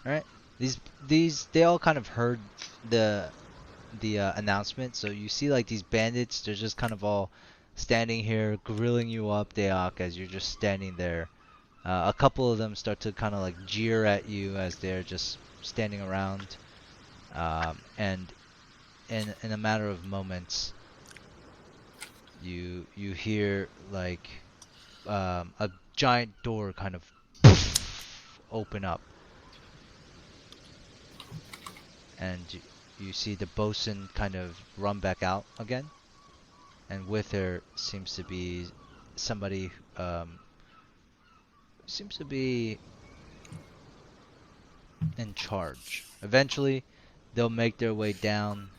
Alright? These they all kind of heard the announcement. So you see like these bandits, they're just kind of all standing here grilling you up, Deok, as you're just standing there. A couple of them start to kind of like jeer at you as they're just standing around. And in a matter of moments, you hear like a giant door kind of open up, and you see the bosun kind of run back out again, and with her seems to be somebody seems to be in charge. Eventually, they'll make their way down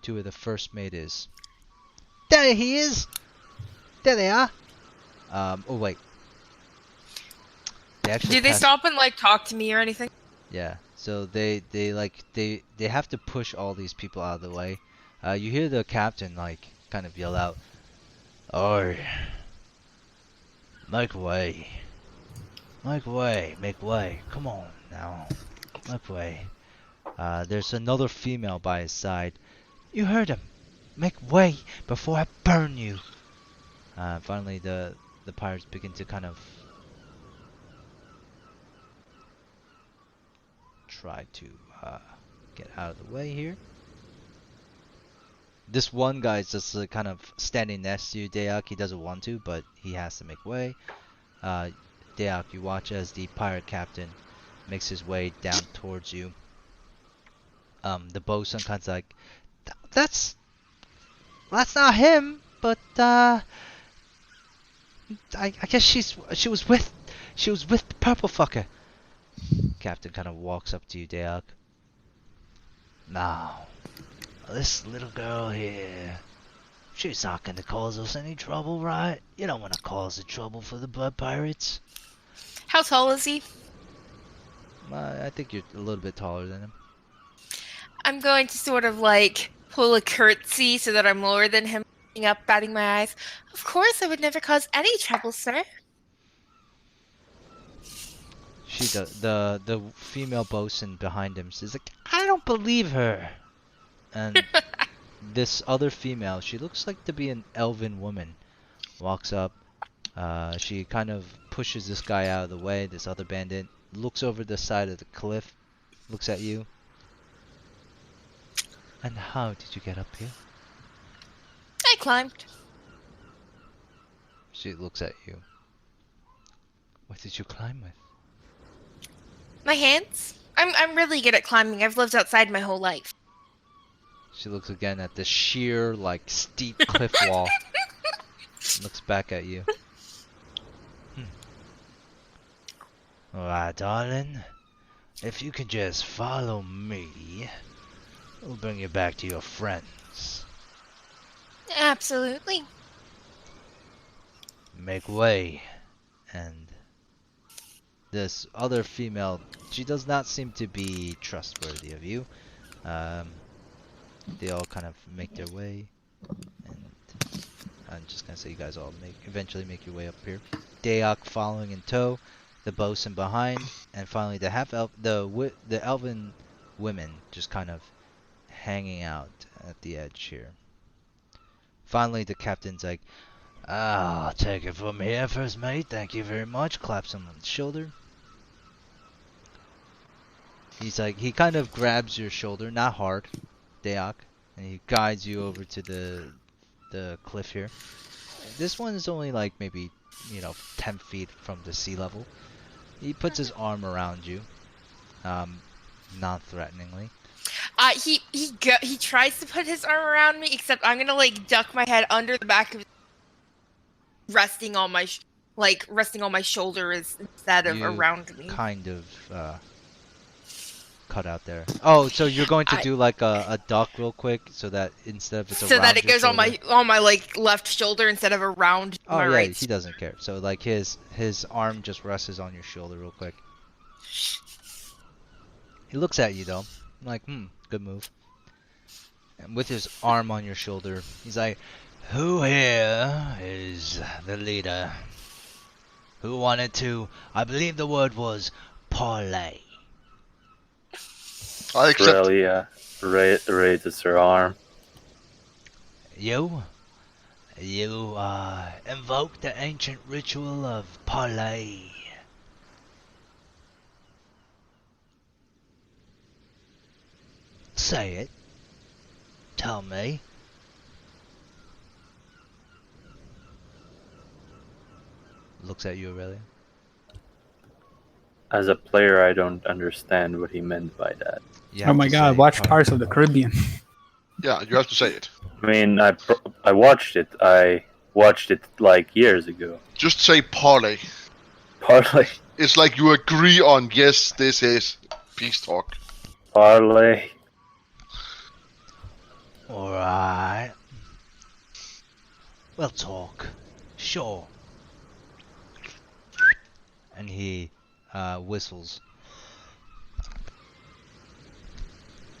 to where the first mate is. There he is! There they are! Oh wait. They actually Do they stop and like talk to me or anything? Yeah, so they have to push all these people out of the way. You hear the captain like kind of yell out, "Oi, make way! Make way! Make way! Come on now, make way!" There's another female by his side. "You heard him. Make way before I burn you." Finally, the pirates begin to kind of try to get out of the way here. This one guy is just kind of standing next to you, Deok. He doesn't want to, but he has to make way. Deok, you watch as the pirate captain makes his way down towards you. The bosun kind of like, that's not him, but I guess she was with the purple fucker. Captain kind of walks up to you, Deok. Now, this little girl here, she's not gonna cause us any trouble, right? You don't want to cause the trouble for the blood pirates. How tall is he? I think you're a little bit taller than him. I'm going to sort of like pull a curtsy so that I'm lower than him, looking up, batting my eyes. Of course, I would never cause any trouble, sir. The female bosun behind him says like, I don't believe her. And this other female, she looks like to be an elven woman, walks up. She kind of pushes this guy out of the way, this other bandit, looks over the side of the cliff, looks at you. And how did you get up here? I climbed. She looks at you. What did you climb with? My hands? I'm really good at climbing. I've lived outside my whole life. She looks again at the sheer, like, steep cliff wall. Looks back at you. Alright, darling. If you can just follow me, we'll bring you back to your friends. Absolutely. Make way. And this other female, she does not seem to be trustworthy of you. They all kind of make their way, and I'm just gonna say you guys all eventually make your way up here. Deok following in tow, the bosun behind, and finally the the elven women just kind of hanging out at the edge here. Finally, the captain's like, "I'll take it from here, first mate. Thank you very much." Claps him on the shoulder. He's like, he kind of grabs your shoulder, not hard, Deok, and he guides you over to the cliff here. This one is only like maybe 10 feet from the sea level. He puts his arm around you, non-threateningly. He tries to put his arm around me, except I'm gonna like duck my head under the back of his, resting on my shoulder instead of around me. Kind of cut out there. Oh, so you're going to do like a duck real quick, so that instead of it's so around that it your goes shoulder, on my like left shoulder instead of around my right. He doesn't care. So like his arm just rests on your shoulder real quick. He looks at you though, like, good move. And with his arm on your shoulder, he's like, "Who here is the leader? Who wanted to, I believe the word was, parlay?" I accept. Australia raises her arm. You invoke the ancient ritual of parlay. Say it. Tell me. Looks at you, Aurelia. As a player, I don't understand what he meant by that. You Oh have my to god, say watch Pirates of the Caribbean. Yeah, you have to say it. I mean, I watched it. I watched it like years ago. Just say parlay. Parlay. It's like you agree on, yes, this is peace talk. Parlay. Alright. We'll talk. Sure. And he whistles.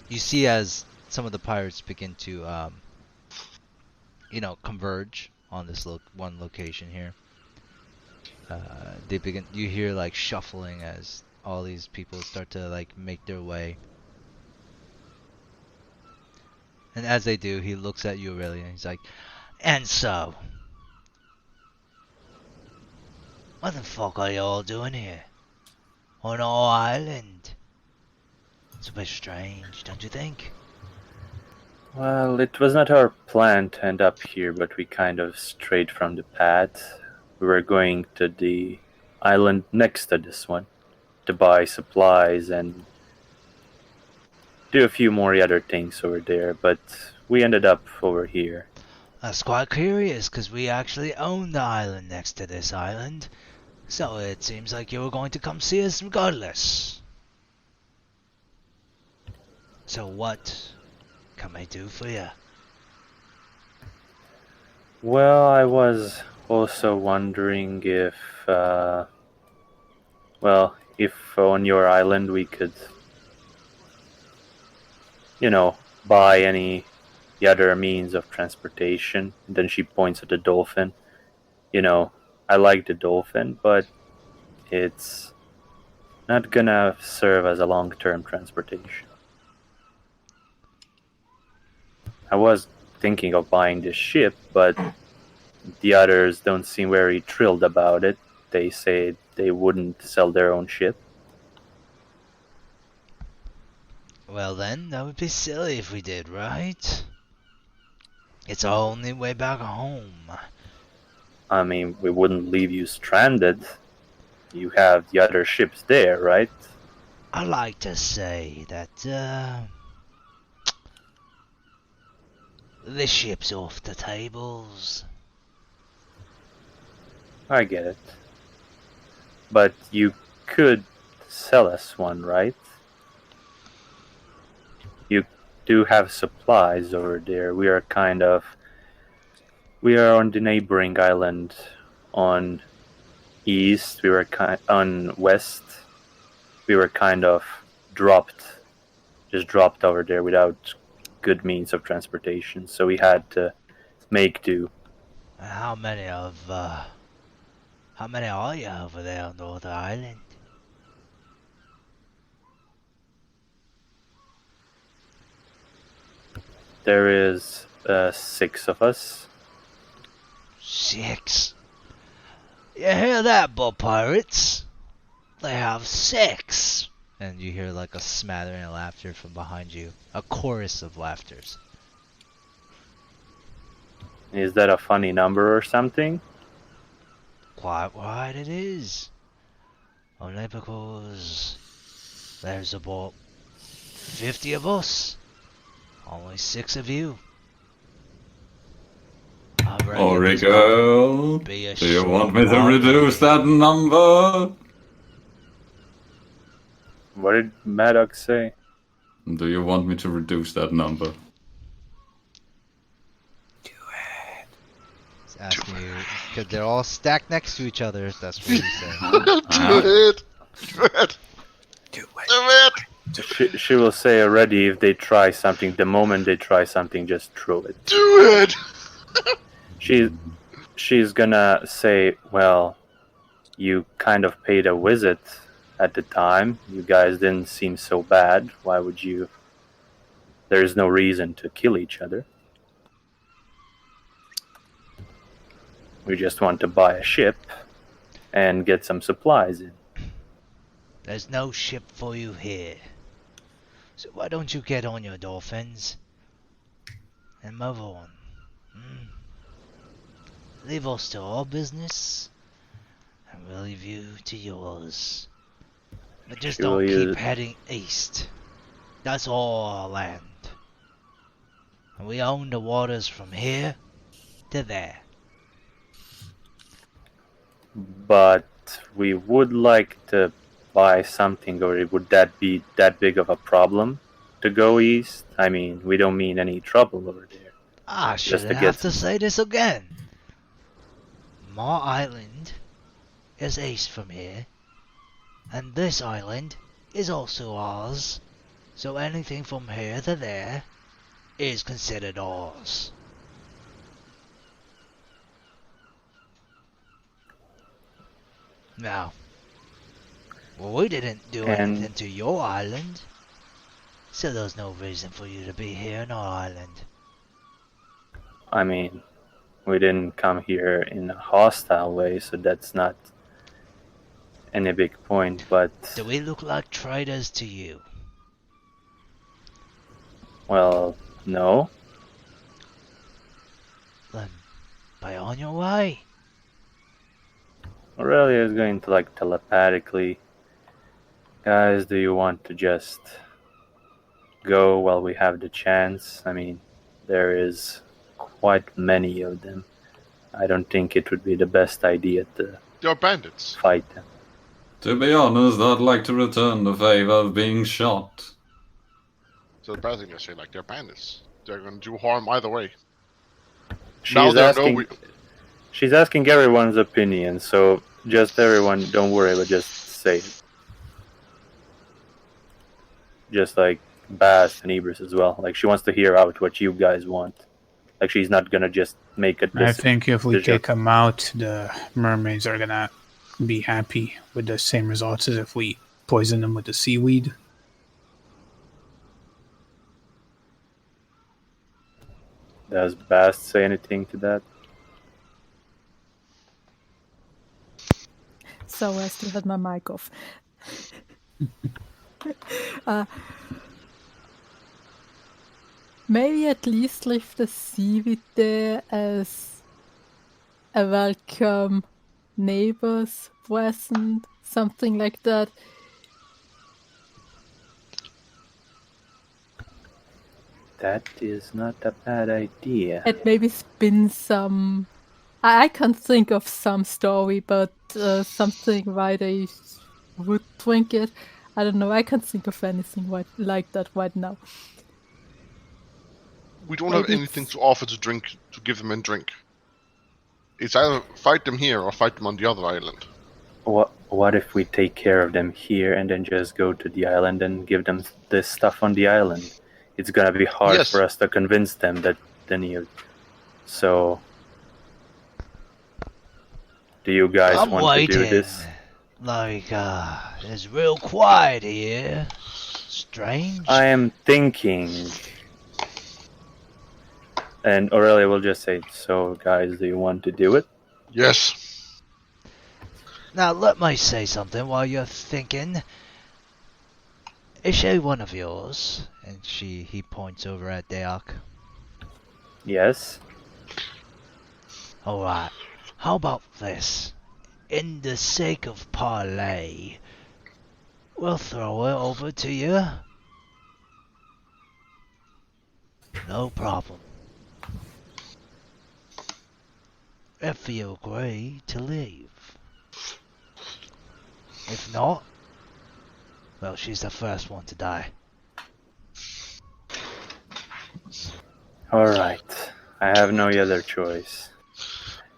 You see as some of the pirates begin to, converge on this one location here. You hear like shuffling as all these people start to like make their way. And as they do, he looks at you, Aurelia, and he's like, and so, what the fuck are you all doing here? On our island? It's a bit strange, don't you think? Well, it was not our plan to end up here, but we kind of strayed from the path. We were going to the island next to this one to buy supplies and do a few more other things over there, but we ended up over here. That's quite curious, because we actually own the island next to this island. So it seems like you were going to come see us regardless. So what can I do for you? Well, I was also wondering if on your island we could, buy any other means of transportation. And then she points at the dolphin. I like the dolphin, but it's not gonna serve as a long-term transportation. I was thinking of buying this ship, but the others don't seem very thrilled about it. They say they wouldn't sell their own ship. Well then, that would be silly if we did, right? It's our only way back home. I mean, we wouldn't leave you stranded. You have the other ships there, right? I like to say that, this ship's off the tables. I get it. But you could sell us one, right? You do have supplies over there. We are on the neighboring island on east. On west. We were kind of dropped over there without good means of transportation. So we had to make do. How many are you over there on the other island? There is 6 of us. 6? You hear that, Bob Pirates? They have 6! And you hear like a smattering of laughter from behind you. A chorus of laughters. Is that a funny number or something? Quite right it is. Only because there's about 50 of us. Only 6 of you. Origo, do you want me to reduce that number? What did Maddox say? Do you want me to reduce that number? He's asking you, because they're all stacked next to each other, that's what he's saying. Do it! Do it! Do it! She will say already if they try something, the moment they try something, just throw it. Do it! She's gonna say, well, you kind of paid a visit at the time. You guys didn't seem so bad. Why would you? There's no reason to kill each other. We just want to buy a ship and get some supplies in. There's no ship for you here. So why don't you get on your dolphins and move on? Leave us to our business, and we'll leave you to yours. But just don't keep heading east. That's all our land. And we own the waters from here to there. But we would like to buy something, or would that be that big of a problem to go east? I mean, we don't mean any trouble over there. I shouldn't have to say this again. My island is east from here, and this island is also ours, so anything from here to there is considered ours. Now, well, we didn't do anything to your island, so there's no reason for you to be here in our island. I mean, we didn't come here in a hostile way, so that's not any big point, but... Do we look like traitors to you? Well, no. Then, be on your way. Aurelia is going to, like, telepathically... Guys, do you want to just go while we have the chance? I mean, there is quite many of them. I don't think it would be the best idea to... They're bandits. Fight them. To be honest, I'd like to return the favor of being shot. So the bad thing I say, like, they're bandits. They're gonna do harm either way. She's asking everyone's opinion, so just everyone, don't worry, but just say it. Just like Bass and Ibris as well. Like, she wants to hear out what you guys want. Like, she's not gonna just make a decision. I think if we take them out, the mermaids are gonna be happy with the same results as if we poison them with the seaweed. Does Bass say anything to that? So I still had my mic off. Maybe at least leave the seaweed there as a welcome neighbors present, something like that. That is not a bad idea. And maybe spin some... I can't think of some story, but something why they would drink it. I don't know, I can't think of anything like that right now. We don't have anything to offer to drink, to give them and drink. It's either fight them here or fight them on the other island. What if we take care of them here and then just go to the island and give them this stuff on the island? It's gonna be hard for us to convince them that they need. So, do you guys want to do this? Like, it's real quiet here. Strange. I am thinking. And Aurelia will just say, so guys, do you want to do it? Yes. Now let me say something while you're thinking. Is she one of yours? And he points over at Deok. Yes. Alright, how about this? In the sake of parley, we'll throw it over to you. No problem. If you agree to leave. If not, well, she's the first one to die. Alright, I have no other choice.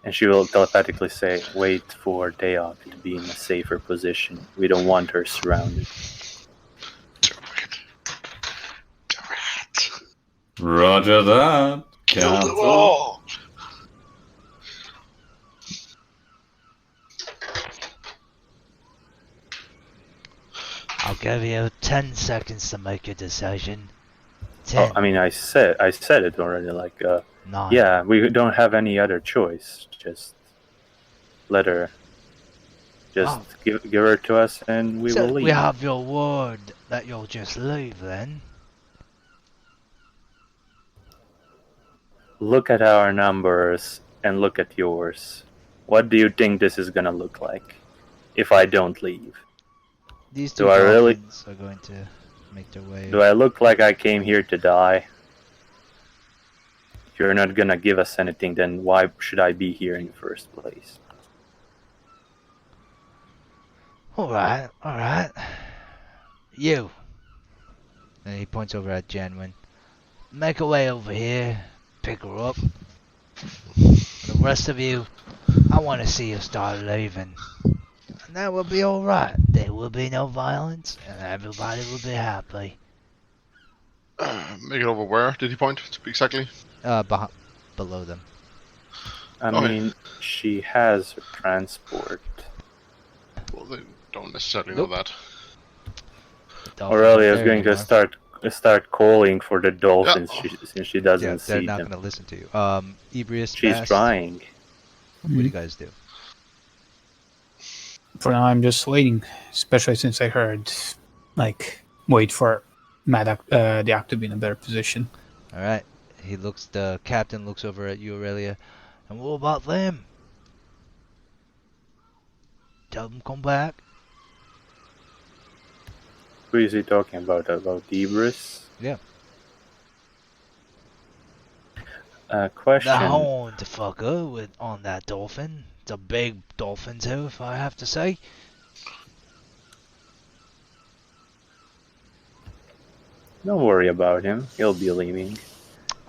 And she will telepathically say, wait for Deok to be in a safer position. We don't want her surrounded. Do it. Do it. Roger that. Kill them all. give you 10 seconds to make your decision. Oh, 10, I mean, I said it already. Like, 9. yeah, we don't have any other choice. Just let her. Just Oh. give her to us, and we So will leave. we have your word that you'll just leave then? Look at our numbers and look at yours. What do you think this is gonna look like if I don't leave? These two Do I really- dolphins are going to make their way. Do I look like I came here to die? If you're not gonna give us anything, then why should I be here in the first place? Alright, alright. You. And he points over at Janwin. Make a way over here. Pick her up. The rest of you, I want to see you start leaving. And that will be alright. There will be no violence, and everybody will be happy. Make it over where? Did he point exactly? Below them. I Okay. mean, she has her transport. Well, they don't necessarily Nope. know that. Dolphins Aurelia aren't is there going to anymore. start calling for the dolphins Yeah. since she doesn't Yeah, they're see not them. going to listen to you. Ebrius, She's Bast, trying. What do you guys do? For now, I'm just waiting, especially since I heard, like, wait for the act to be in a better position. Alright. The captain looks over at you, Aurelia. And what about them? Tell them come back. Who is he talking about? About Ibris? Yeah. Question. The horned fucker on that dolphin. It's a big dolphin too, if I have to say. Don't worry about him. He'll be leaving.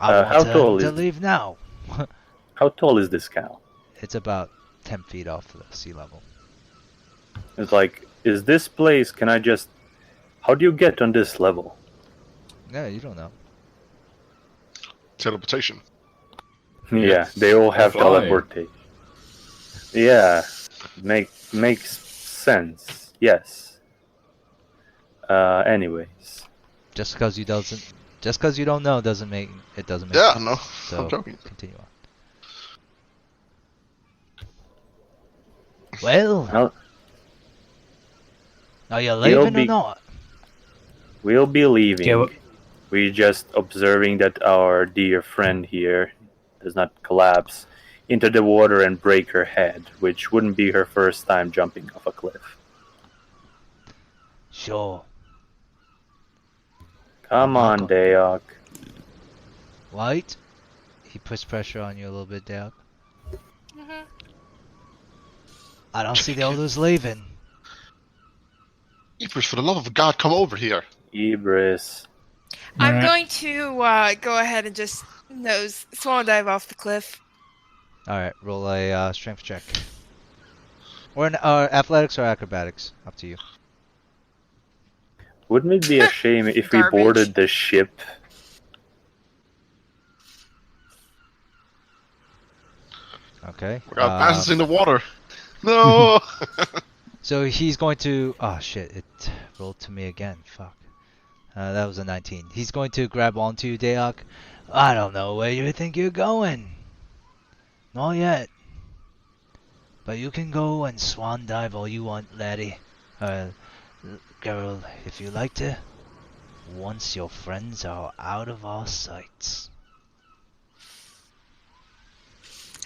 I how want tall to is- leave now. How tall is this cow? It's about 10 feet off the sea level. It's like, is this place? Can I just? How do you get on this level? Yeah, you don't know. Teleportation. Yeah, they all have Fly. teleportation. Yeah, makes sense. Yes. Anyways, Just because you don't know doesn't make sense. Yeah, no, So I'm joking. continue on. Well, Well, are you he'll leaving or be- not? we'll be leaving. Yeah, We're just observing that our dear friend here does not collapse into the water and break her head, which wouldn't be her first time jumping off a cliff. Sure. Come on, Dayok. White? He puts pressure on you a little bit, Dale. Mhm. I don't see the others leaving. Ibris, for the love of God, come over here. Ibris. I'm Alright. going to go ahead and just swan dive off the cliff. Alright, roll a strength check. Or athletics or acrobatics. Up to you. Wouldn't it be a shame if we Garbage. boarded the ship? Okay. We got passes in the water. No! So he's going to... Oh shit, it rolled to me again. Fuck. That was a 19. He's going to grab onto you, Dayok. I don't know where you think you're going. Not yet. But you can go and swan dive all you want, laddie. Girl, if you like to. Once your friends are out of our sights.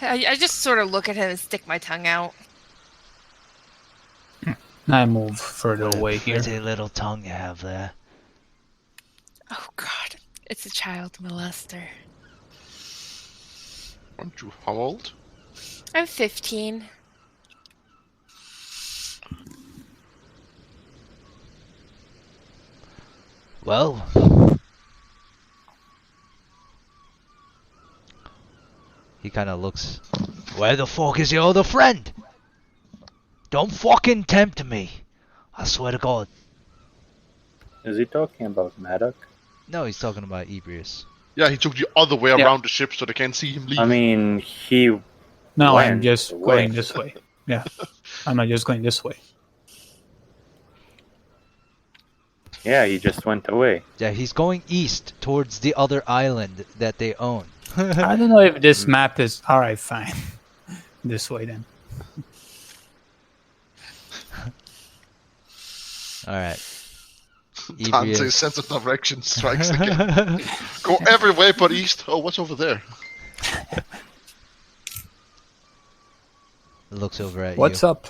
I just sort of look at him and stick my tongue out. I move further What a away here. pretty little tongue you have there. Oh God, it's a child molester. Aren't you how old? I'm 15. Well, he kind of looks. Where the fuck is your other friend? Don't fucking tempt me. I swear to God. Is he talking about Maddock? No, he's talking about Ebrius. Yeah, he took the other way Yeah. around the ship so they can't see him leave. I mean, he. No, I'm went just away. going this way. Yeah, I'm not just going this way. I'm not just going this way. Yeah, he just went away. Yeah, he's going east towards the other island that they own. I don't know if this map is alright. Fine, this way then. All right. Dante's sense of direction strikes again. Go every way but east. Oh, what's over there? Looks over at What's you. up?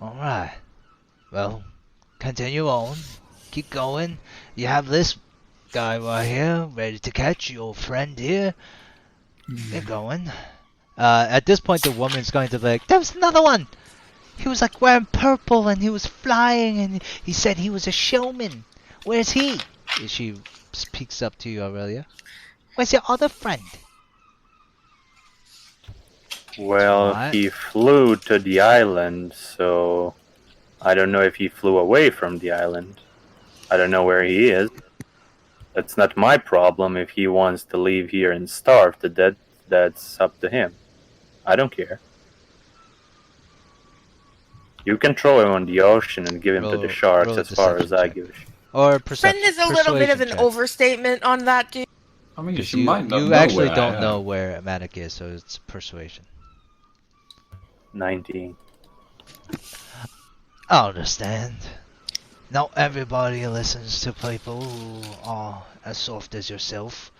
All right. Well, continue on. Keep going. You have this guy right here ready to catch your friend here. Keep going. At this point, the woman's going to be like, "There was another one. He was like wearing purple and he was flying and he said he was a showman. Where's he?" She speaks up to you, Aurelia. "Where's your other friend?" Well, What? he flew to the island, so I don't know if he flew away from the island. I don't know where he is. That's not my problem. If he wants to leave here and starve to death, that's up to him. I don't care. You can throw him on the ocean and give him to Roll- the sharks roll a as far as deception I check. give a shit. Or perception. Friend is a little bit of an persuasion check. overstatement on that, dude. I mean, 'Cause you might not you know actually where I don't am. know where Matic is, so it's persuasion. 19. I understand. Not everybody listens to people who are as soft as yourself.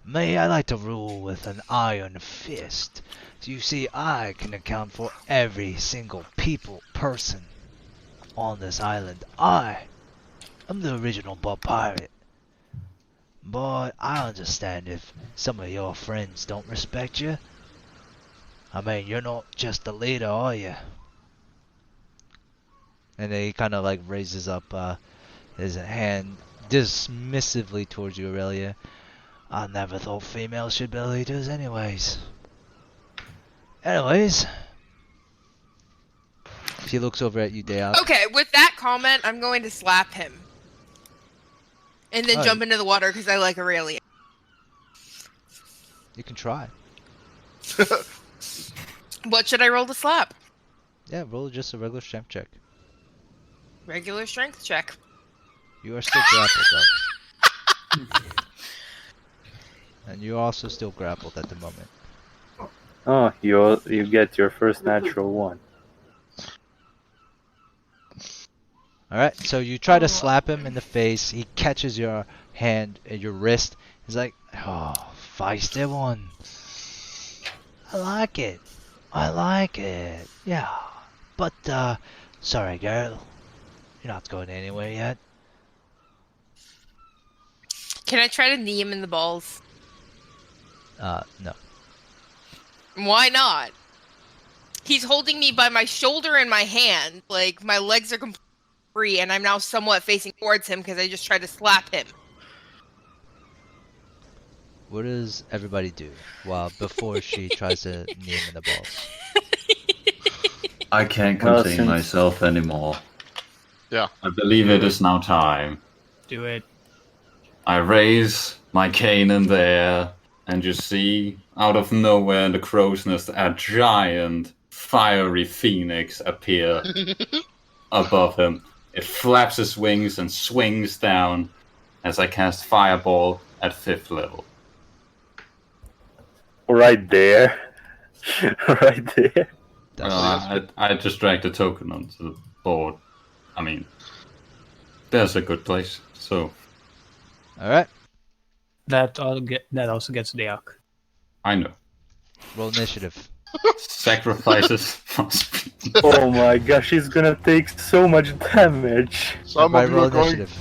Me, I like to rule with an iron fist. So you see, I can account for every single person on this island. I'm the original Bob Pirate. But I understand if some of your friends don't respect you. I mean, you're not just the leader, are you? And then he kind of like raises up his hand dismissively towards you, Aurelia. I never thought females should be leaders anyways. Anyways. She looks over at you, Deok. Okay, with that comment, I'm going to slap him. And then Oh, jump into the water because I like Aurelia. You can try. What should I roll to slap? Yeah, roll just a regular strength check. Regular strength check. You are still grappled though. And you're also still grappled at the moment. Oh, you get your first natural one. Alright, so you try to slap him in the face. He catches your hand and your wrist. He's like, "Oh, feisty one. I like it. I like it. Yeah. But, sorry, girl. You're not going anywhere yet." Can I try to knee him in the balls? No. Why not? He's holding me by my shoulder and my hand. Like, my legs are completely free, and I'm now somewhat facing towards him because I just tried to slap him. What does everybody do before she tries to knee him in the balls? I can't Well, contain since- myself anymore. Yeah. I believe it is now time. Do it. I raise my cane in the air, and you see, out of nowhere in the crow's nest, a giant fiery phoenix appear above him. It flaps its wings and swings down as I cast Fireball at 5th level. Right there. Right there. I just dragged the token onto the board. I mean, there's a good place, so Alright, That also gets Deok. I know. roll initiative. Sacrifices must be. Oh my gosh, he's gonna take so much damage. Some Everybody of you roll are going. initiative.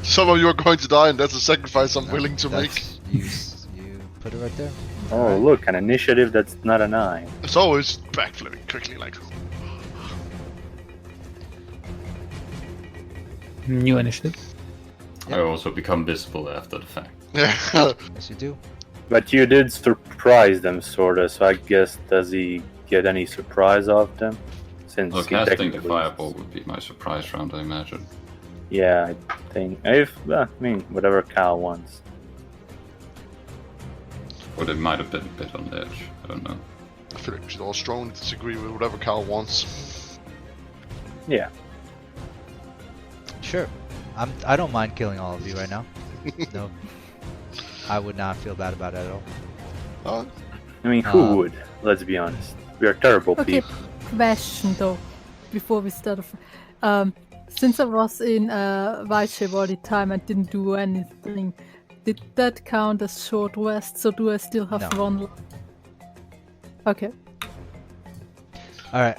Some of you are going to die, and that's a sacrifice I'm willing to make. That's- You put it right there. Oh, look, an initiative that's not a 9. It's always backflipping quickly, like. New initiative. I also become visible after the fact. Yeah. Yes, you do. But you did surprise them, sorta, so I guess does he get any surprise off them? Since Well, he casting the technically- fireball would be my surprise round, I imagine. Yeah, I think. I mean, whatever Cal wants. Or they might have been a bit on the edge. I don't know. I feel like we should all strongly disagree with whatever Cal wants. Yeah. Sure. I don't mind killing all of you right now. No. I would not feel bad about it at all. Uh, I mean, who would? Let's be honest. We are terrible Okay, people. question though, before we start off. Since I was in White Shape all the time and didn't do anything, did that count as short rest? So do I still have No. one? Okay. Alright,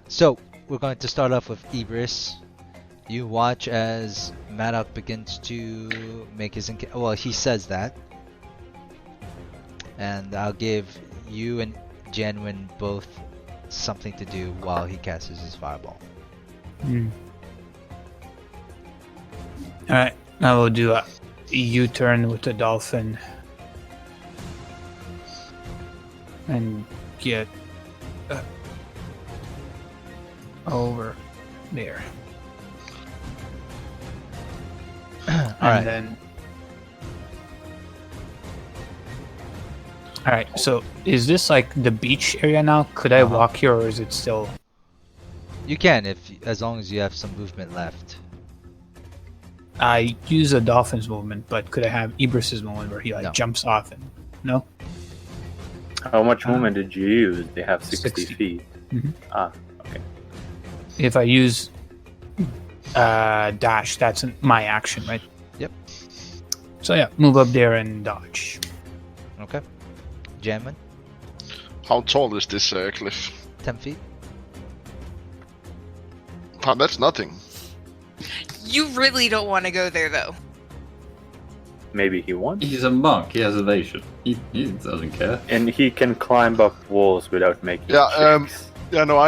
so we're going to start off with Ibris. You watch as Maddox begins to make his well, he says that. And I'll give you and Janwin both something to do while he casts his fireball. Alright, I will do a U-turn with the dolphin. And get over there. Alright. Then... Alright, so is this like the beach area now? Could I walk here, or is it still... You can, as long as you have some movement left. I use a dolphin's movement, but could I have Ibris's movement where he like No. jumps off and... No? How much movement did you use? They have 60 feet. Mhm. Ah, okay. If I use dash, that's my action, right? Yep. So yeah, move up there and dodge. Okay. Janwin, how tall is this cliff? 10 feet. That's nothing. You really don't want to go there, though. Maybe he wants. He's a monk. He has evasion. He doesn't care. And he can climb up walls without making checks. Yeah, no,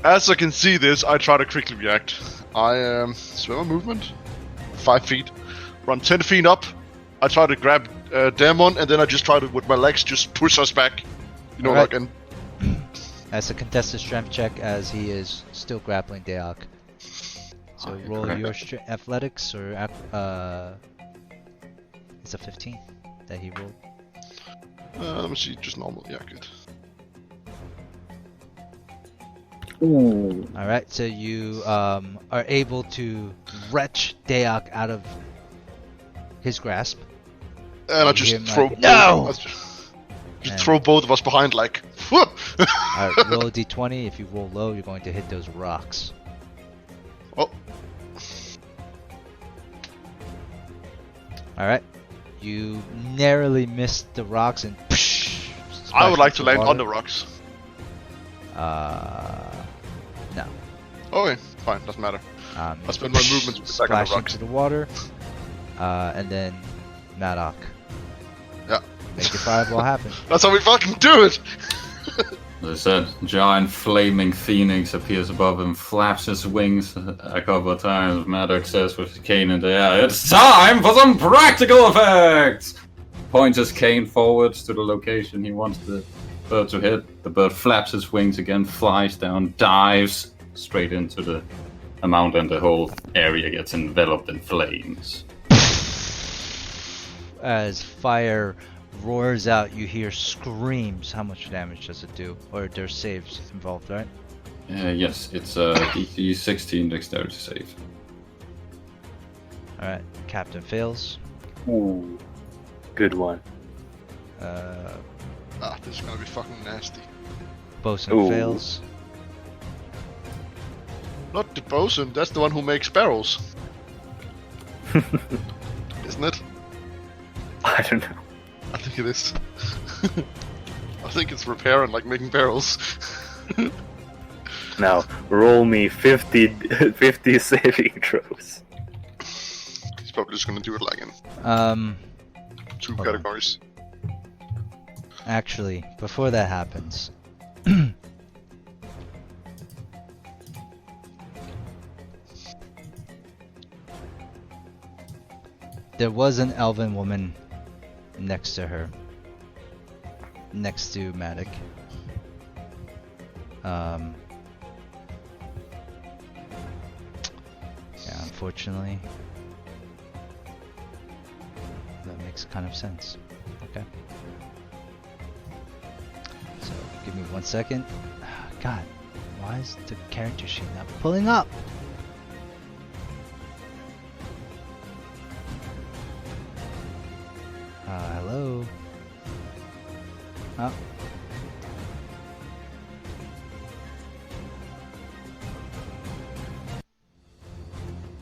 as I can see this, I try to quickly react. I swim a movement, 5 feet, run 10 feet up. I try to grab Demon, and then I just try to, with my legs, just push us back. You know, Alright. like, and As a contested strength check, as he is still grappling Deok. So roll your athletics, or it's a 15 that he rolled. let me see, just normal. Yeah, good. Ooh. Alright, so you are able to wrench Deok out of his grasp. And I You just hear him throw. like, "No!" Just throw both of us behind, like. Whoop! Alright, roll a d20. If you roll low, you're going to hit those rocks. Oh. Alright. You narrowly missed the rocks and I would like to splash land into on the water. rocks. No. Okay, fine, doesn't matter. I spend my movements back on splash the rocks. into the water. And then Maddox. Yeah. Make your fireball happen. That's how we fucking do it! There's a giant flaming phoenix appears above him, flaps his wings a couple of times. Maddox says with his cane in the air, "It's time for some practical effects!" Points his cane forwards to the location he wants the bird to hit. The bird flaps his wings again, flies down, dives straight into the amount, and the whole area gets enveloped in flames. As fire roars out, you hear screams. How much damage does it do? Or there's saves involved, right? Yes, it's a DC 16 dexterity save. Alright, Captain fails. Ooh. Good one. This is gonna be fucking nasty. Bosun Ooh. fails. Not the bosun, that's the one who makes barrels. Isn't it? I don't know. I think it is. I think it's repairing, like making barrels. Now, roll me 50 saving throws. He's probably just gonna do it like in two Hold on. categories. Actually, before that happens, there was an elven woman next to her, next to Matic. Yeah, unfortunately, that makes kind of sense. Okay. So, give me 1 second. God, why is the character sheet not pulling up?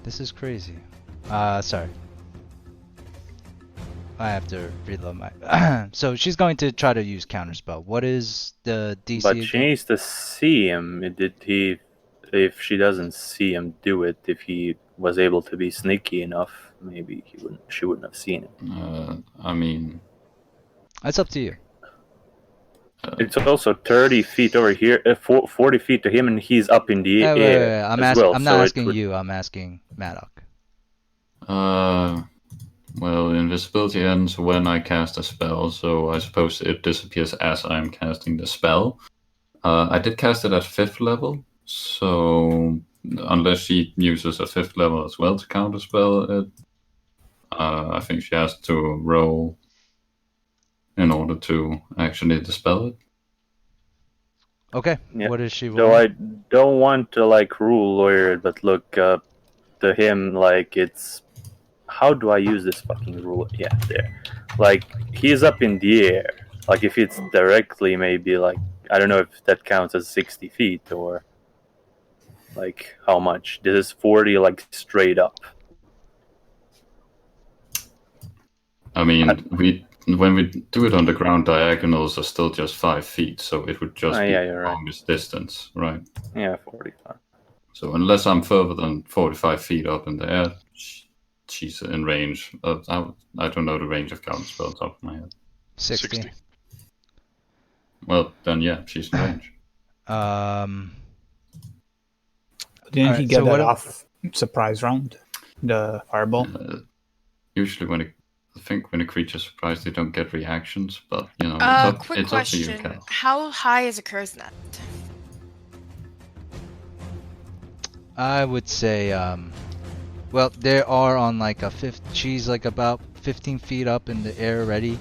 This is crazy. Sorry. I have to reload my. So she's going to try to use counterspell. What is the DC? But she needs to see him. If she doesn't see him do it, if he was able to be sneaky enough, maybe she wouldn't have seen him. I mean, That's up to you. It's also 30 feet over here, 40 feet to him, and he's up in the air. Wait. I'm well, not asking you. I'm asking Maddock. Well, invisibility ends when I cast a spell, so I suppose it disappears as I'm casting the spell. I did cast it at 5th level, so unless she uses a 5th level as well to counterspell it, I think she has to roll in order to actually dispel it. Okay. Yeah. What is she? So I don't want to rule lawyer it, but look to him it's. How do I use this fucking rule? Yeah, there. He's up in the air. If it's directly, maybe I don't know if that counts as 60 feet or how much. This is 40 straight up. I mean, when we do it on the ground, diagonals are still just 5 feet, so it would just be the longest distance, right? Yeah, 45. So unless I'm further than 45 feet up in the air, she's in range. I don't know the range of counterspell off the top of my head. 60. Well, then yeah, she's in range. Didn't he get that off surprise round? The fireball? Usually I think when a creature's surprised, they don't get reactions, but quick it's up to you, question. Cal. How high is a crow's nest? I would say, well, they are on a fifth. She's about 15 feet up in the air already.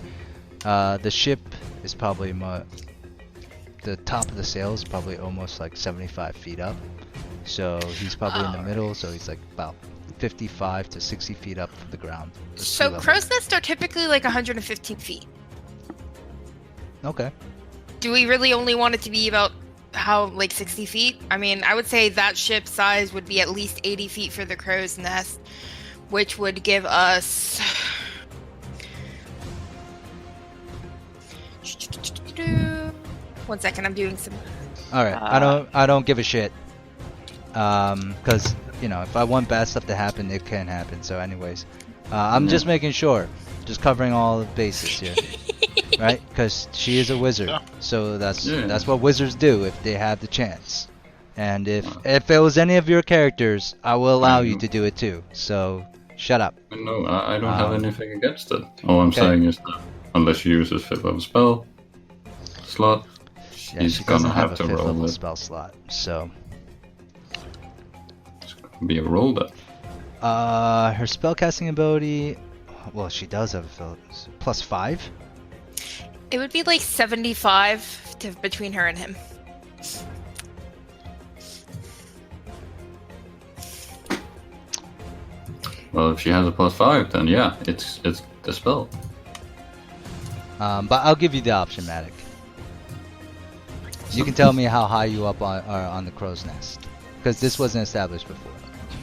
The ship is probably the top of the sail is probably almost 75 feet up. So he's probably in the middle. So he's about 55 to 60 feet up from the ground. So crow's nests are typically 115 feet. Okay. Do we really only want it to be about 60 feet? I mean, I would say that ship size would be at least 80 feet for the crow's nest, which would give us 1 second, I'm doing some. All right. I don't give a shit. Because if I want bad stuff to happen, it can happen. So, anyways, I'm just making sure, just covering all the bases here, right? Because she is a wizard, so that's what wizards do if they have the chance. And if it was any of your characters, I will allow you to do it too. So, shut up. No, I don't have anything against it. All I'm saying is that unless you use a 5th level spell slot, she's gonna have to roll a 5th level spell slot. So. Be a roll then. Her spellcasting ability, well, she does have +5. It would be 75 between her and him. Well, if she has a +5, then yeah, it's the spell. But I'll give you the option, Matic. You can tell me how high you up on the crow's nest, because this wasn't established before.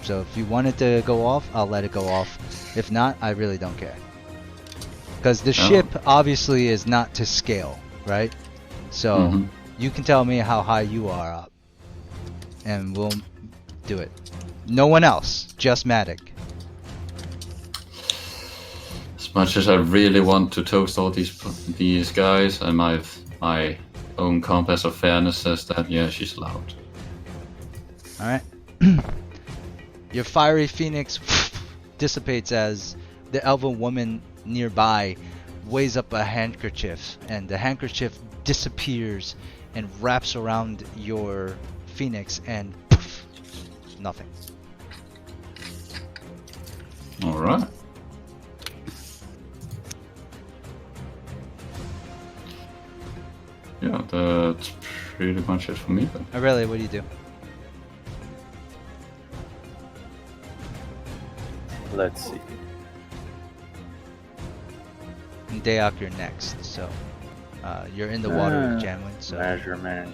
So if you want it to go off, I'll let it go off. If not, I really don't care. Because the ship obviously is not to scale, right? So you can tell me how high you are up, and we'll do it. No one else, just Matic. As much as I really want to toast all these guys, and my own compass of fairness says that yeah, she's allowed. All right. Your fiery phoenix dissipates as the elven woman nearby waves up a handkerchief, and the handkerchief disappears and wraps around your phoenix, and poof, nothing. All right. Yeah, that's pretty much it for me then. Aurelia, what do you do? Let's see. And Dayak, you're next, so you're in the water with Janwin, so... Measurements.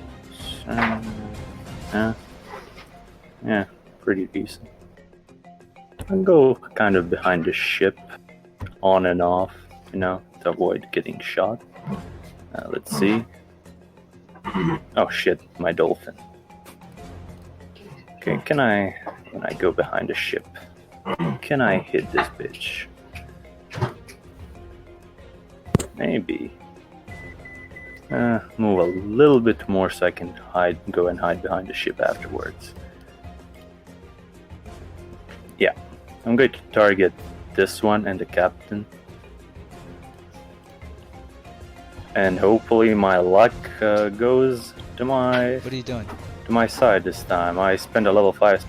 Yeah, pretty decent. I'll go kind of behind the ship, on and off, to avoid getting shot. Let's see. Oh shit, my dolphin. Okay, when I go behind the ship, can I hit this bitch? Maybe. Move a little bit more so I can go and hide behind the ship afterwards. Yeah, I'm going to target this one and the captain. And hopefully my luck goes to my... What are you doing? To my side this time. I spend a level 5.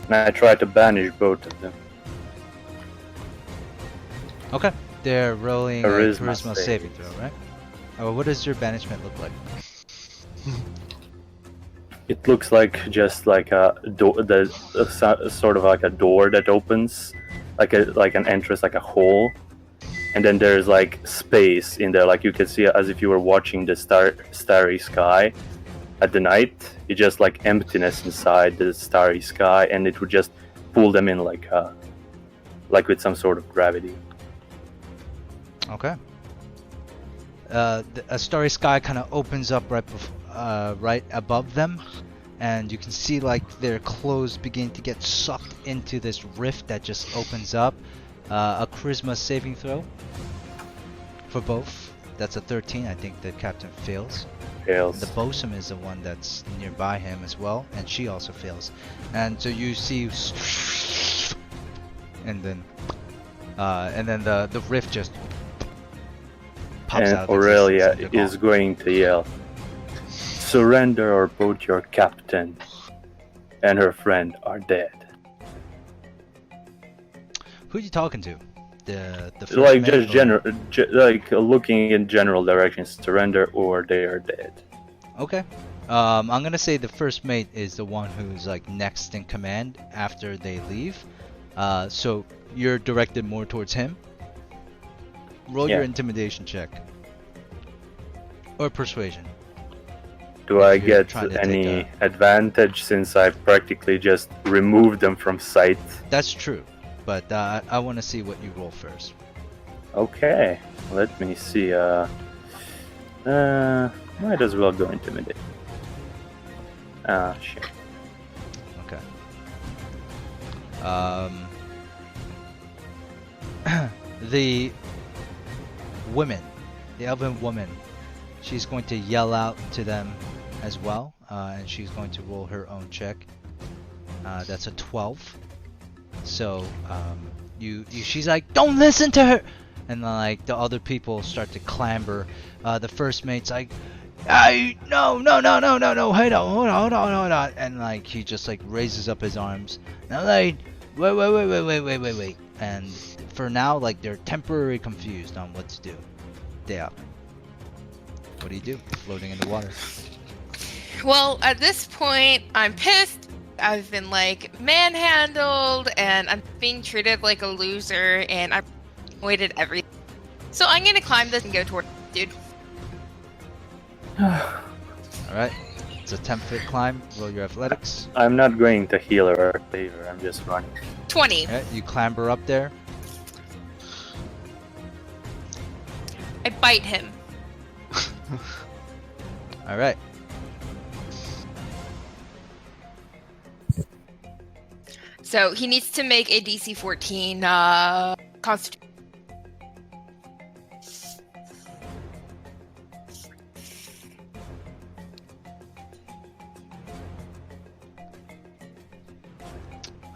And I try to banish both of them. Okay. They're rolling Charisma a charisma saving throw, right? Oh, what does your banishment look like? It looks like just like a door, sort of like a door that opens, like an entrance, like a hole, and then there's like space in there, like you can see as if you were watching the starry sky at the night. It's just like emptiness inside the starry sky, and it would just pull them in like with some sort of gravity. Okay. A starry sky kind of opens up right above them, and you can see like their clothes begin to get sucked into this rift that just opens up. A charisma saving throw for both. That's a 13. I think the captain fails. Fails. The bosun is the one that's nearby him as well, and she also fails. And so you see, and then the rift just pops and out. And Aurelia is going to yell, "Surrender or both your captain and her friend are dead." Who are you talking to? The first Like man just or- general, like looking in general directions. Surrender or they are dead. Okay. I'm gonna say the first mate is the one who's like next in command after they leave. So you're directed more towards him. Roll your Yeah. intimidation check. Or persuasion. Do I If you're get trying to any take advantage since I practically just removed them from sight? That's true. But I want to see what you roll first. Okay, let me see. Might as well go intimidate. Shit. Okay. The elven woman, she's going to yell out to them as well, and she's going to roll her own check. That's a 12. So she's like, "Don't listen to her," and then, like the other people start to clamber. The first mate's like, no, hold on, and like he just like raises up his arms. And like, wait, and for now, like they're temporarily confused on what to do. Dale, what do you do? Floating in the water. Well, at this point, I'm pissed. I've been like manhandled, and I'm being treated like a loser, and I've avoided everything. So I'm gonna climb this and go toward dude. Alright, it's a 10-foot climb. Roll your athletics. I'm not going to heal her or save her. I'm just running. 20. Alright, you clamber up there. I bite him. Alright. So he needs to make a DC 14 Constitution.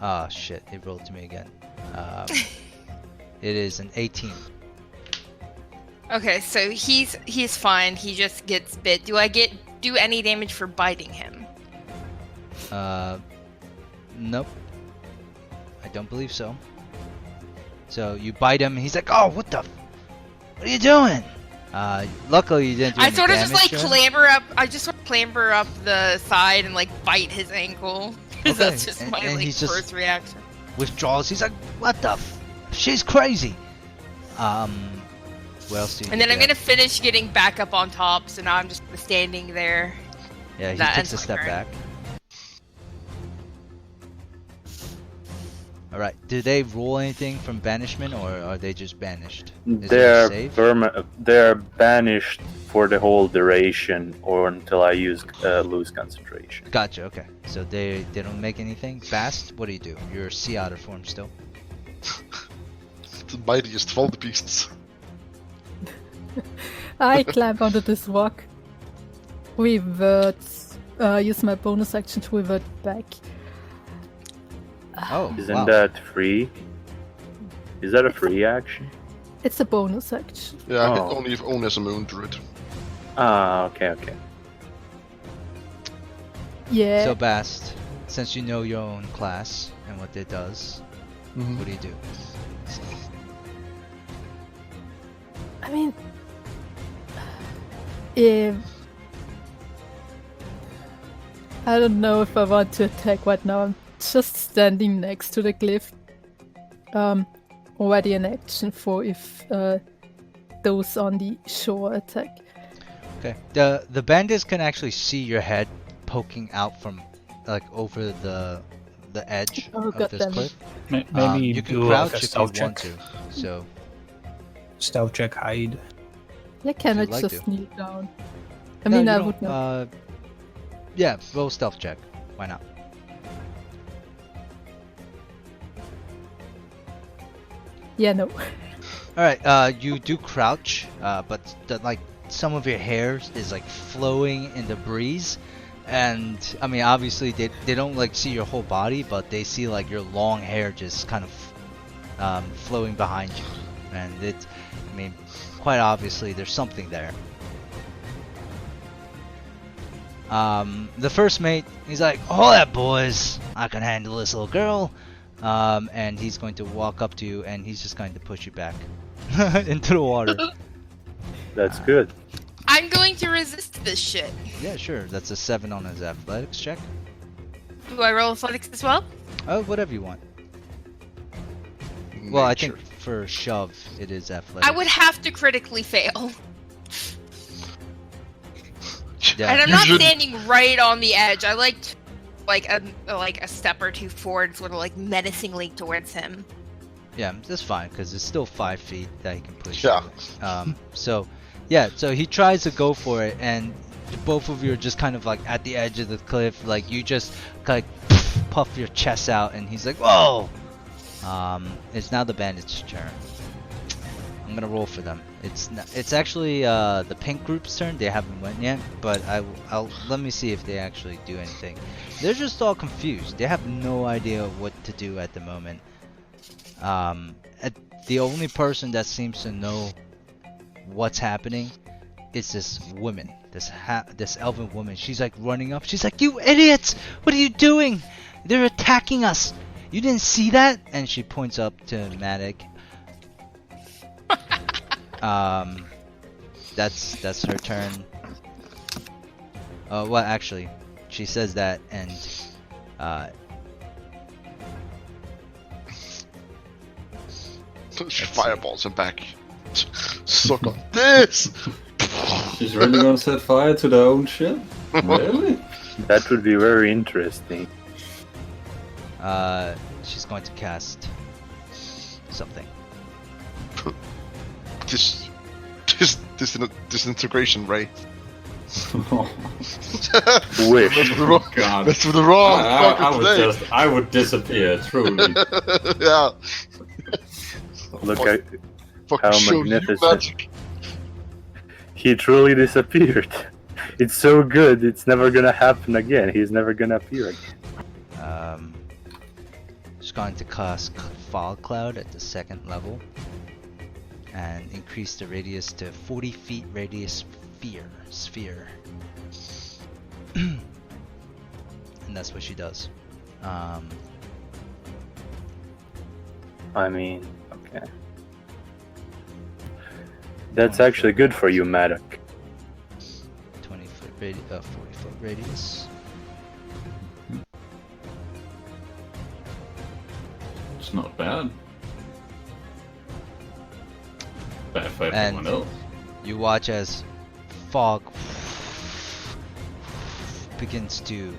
Ah, shit, it rolled to me again. It is an 18. Okay, so he's fine. He just gets bit. Do I do any damage for biting him? Nope. I don't believe so. So you bite him, and he's like, "Oh, what are you doing?" Luckily you didn't do I any sort of just damage like to him. clamber up. I just sort of clamber up the side and like bite his ankle. Because Okay, that's just and- my and like he's just- first reaction. Withdraws. He's like, "What the she's crazy." What else do you And then do? I'm gonna finish getting back up on top. So now I'm just standing there. Yeah, he that takes ends a my step turn. back. All right. Do they roll anything from banishment, or are they just banished? Is They're there a save? they're banished for the whole duration, or until I lose concentration. Gotcha. Okay. So they don't make anything. Bast, what do you do? You're sea otter form still. The mightiest of all the beasts. I climb onto this rock. Revert. Use my bonus action to revert back. Oh, Isn't wow. that free? Is that a free action? It's a bonus action. Yeah, Oh. only as a moon druid. Ah, okay. Yeah. So Bast, since you know your own class and what it does, Mhm. what do you do? I mean, if I don't know if I want to attack right now. I'm just standing next to the cliff. Already an action for if those on the shore attack. Okay. The bandits can actually see your head poking out from like over the edge Oh, of this goddammit. cliff. Maybe You can do crouch like a if you stealth want check. to. So Stealth check, hide. Yeah, can I you'd like just to. kneel down? I No, mean, you I don't, would not. Yeah, roll stealth check. Why not? Yeah, no. All right. You do crouch, but like some of your hair is like flowing in the breeze, and I mean obviously they don't like see your whole body, but they see like your long hair just kind of flowing behind you, and I mean quite obviously there's something there. The first mate, he's like, "Hold that, boys! I can handle this little girl." And he's going to walk up to you, and he's just going to push you back into the water. That's good. I'm going to resist this shit. Yeah, sure. That's a 7 on his athletics check. Do I roll athletics as well? Oh, whatever you want. Well, I Nature. think for shove, it is athletics. I would have to critically fail. Yeah. And I'm You not should- standing right on the edge. I liked like a step or two forward, sort of like menacingly towards him. Yeah, that's fine because it's still 5 feet that he can push. Yeah. You. So, yeah. So he tries to go for it, and both of you are just kind of like at the edge of the cliff. Like you just like puff your chest out, and he's like, "Whoa!" It's now the bandit's turn. I'm gonna roll for them. It's actually the pink group's turn. They haven't went yet, but I'll let me see if they actually do anything. They're just all confused. They have no idea what to do at the moment. The only person that seems to know what's happening is this woman, this elven woman. She's like running up. She's like, "You idiots! What are you doing? They're attacking us! You didn't see that?" And she points up to Matic. That's her turn. Well, actually, she says that, and She fireballs him back. Suck on this! She's really gonna set fire to their own ship? Really? That would be very interesting. she's going to cast something. Disintegration ray. Wish. That's for the wrong. God. That's for the wrong I would disappear, truly. Yeah. Look at Fucking How show you magnificent. magic. he truly disappeared. It's so good. It's never gonna happen again. He's never gonna appear again. She's going to cast Fog Cloud at the 2nd level and increase the radius to 40 feet radius sphere. And that's what she does. I mean, okay. That's actually good for you, Maddox. 20 foot 40 foot radius. It's not bad. Bad for And- everyone else. You watch as fog begins to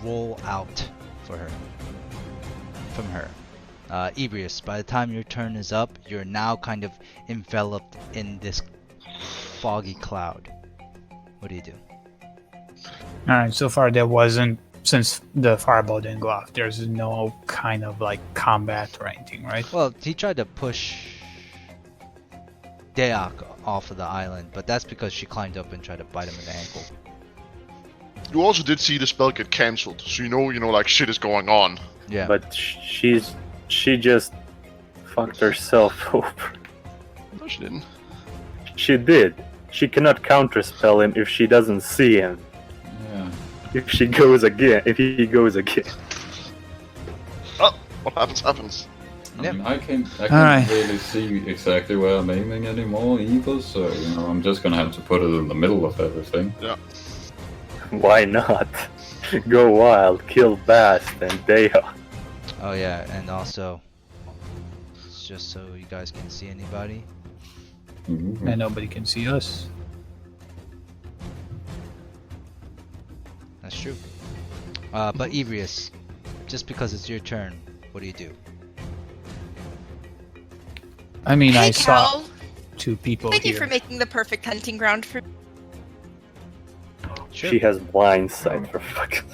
roll out for her. from her. Ebrius, by the time your turn is up, you're now kind of enveloped in this foggy cloud. What do you do? Alright, so far there wasn't, since the fireball didn't go off, there's no kind of like combat or anything, right? Well, he tried to push Deok off of the island, but that's because she climbed up and tried to bite him in the ankle. You also did see the spell get cancelled, so you know, like shit is going on. Yeah. But she just fucked herself over. No, she didn't. She did. She cannot counterspell him if she doesn't see him. Yeah. If he goes again. Oh, what happens. Yep. I mean, I can't Alright. really see exactly where I'm aiming anymore either, so I'm just gonna have to put it in the middle of everything. Why not? Go wild, kill Bast and Deo. Oh yeah, and also, just so you guys can see anybody. Mhm. And nobody can see us. That's true. But Ebrius, just because it's your turn, what do you do? I mean, Hey, I saw Cal. 2 people Thank here. you for making the perfect hunting ground for. Sure. She has blind sight for fucking.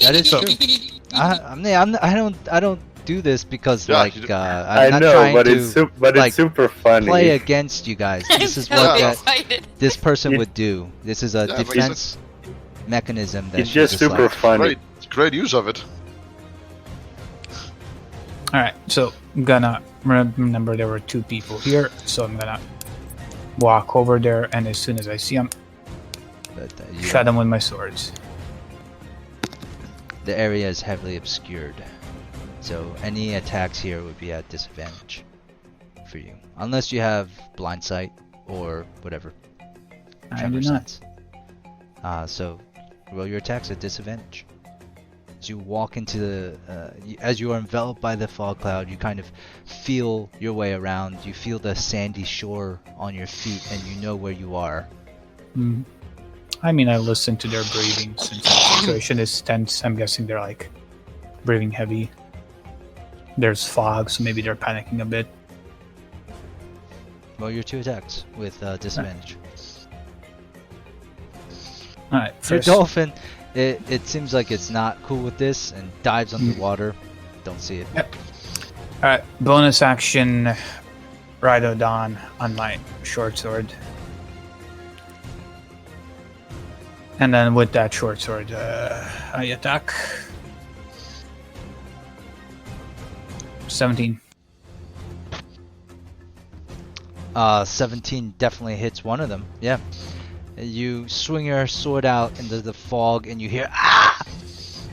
That is So- true. I don't do this because Yeah, like you do- I'm I not know, trying but to it's super funny. play against you guys. This is I'm what so that, excited. this person You- would do. This is a Yeah, but defense mechanism that It's she's just super like, funny. Great use of it. Alright, so I'm gonna remember there were 2 people here, so I'm gonna walk over there, and as soon as I see them, but, you shut them with my swords. the area is heavily obscured, so any attacks here would be at disadvantage for you, unless you have blind sight or whatever. I Tremor do not. sense. So roll your attacks at disadvantage. As you walk into the, as you are enveloped by the fog cloud, you kind of feel your way around. You feel the sandy shore on your feet, and you know where you are. Mm. I mean, I listen to their breathing since the situation is tense. I'm guessing they're like breathing heavy. There's fog, so maybe they're panicking a bit. Roll your 2 attacks with disadvantage. Alright, Your first. dolphin, it seems like it's not cool with this and dives underwater. Don't see it. Alright, bonus action, Rhydodon on my short sword. And then with that short sword, I attack. 17. 17 definitely hits one of them. Yeah. You swing your sword out into the fog and you hear ah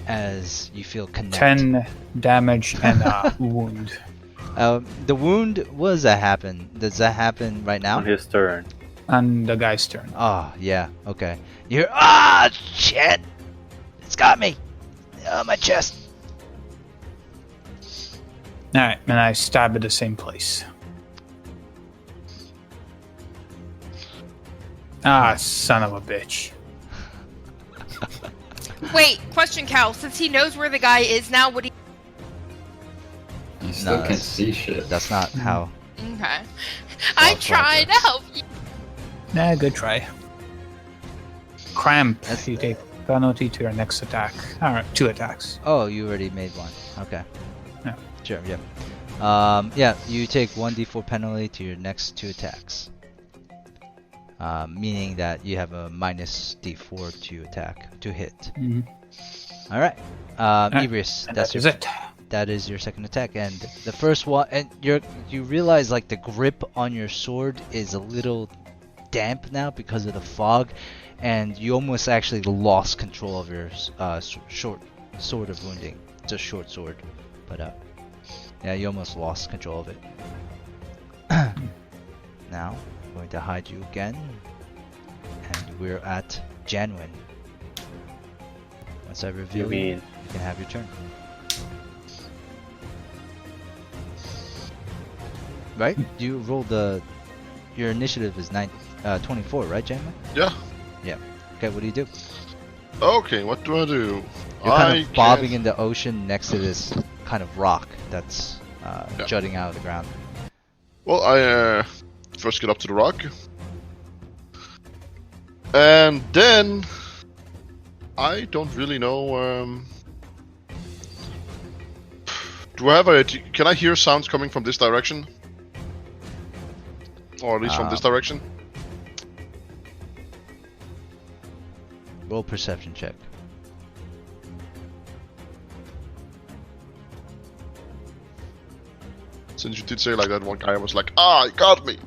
as you feel connect. 10 damage and a wound. The wound, what does that happen? Does that happen right now? On his turn. On the guy's turn. Oh, yeah. Okay. You hear ah shit. It's got me. Oh, my chest. Alright, and I stab at the same place. Ah, son of a bitch. Wait, question, Cal. Since he knows where the guy is now, would he? I still can't that's- see shit. That's not how. Okay. I tried to help you. Nah, good try. Cramp. That's- You take penalty to your next attack. Alright, 2 attacks. Oh, you already made one. Okay. Yeah. Sure, yeah. Yeah, you take 1d4 penalty to your next 2 attacks. Meaning that you have a minus d4 to attack, to hit. Mhm. Alright. Ebrius, And that's that is your, it. that is your second attack. And the first one, and you realize like the grip on your sword is a little damp now because of the fog. And you almost actually lost control of your short sword of wounding. It's a short sword. But yeah, you almost lost control of it. Now, I'm going to hide you again. And we're at Janwin. Once I reveal You mean you can have your turn. Right? You rolled your initiative is 24, right, Janwin? Yeah. Okay, what do you do? Okay, what do I do? You're kind I of bobbing can- in the ocean next to this kind of rock that's jutting out of the ground. Well, I first get up to the rock. And then... I don't really know... do I have a... Can I hear sounds coming from this direction? Or at least from this direction? Roll perception check. Since you did say like that, one guy was like, "Ah, he got me."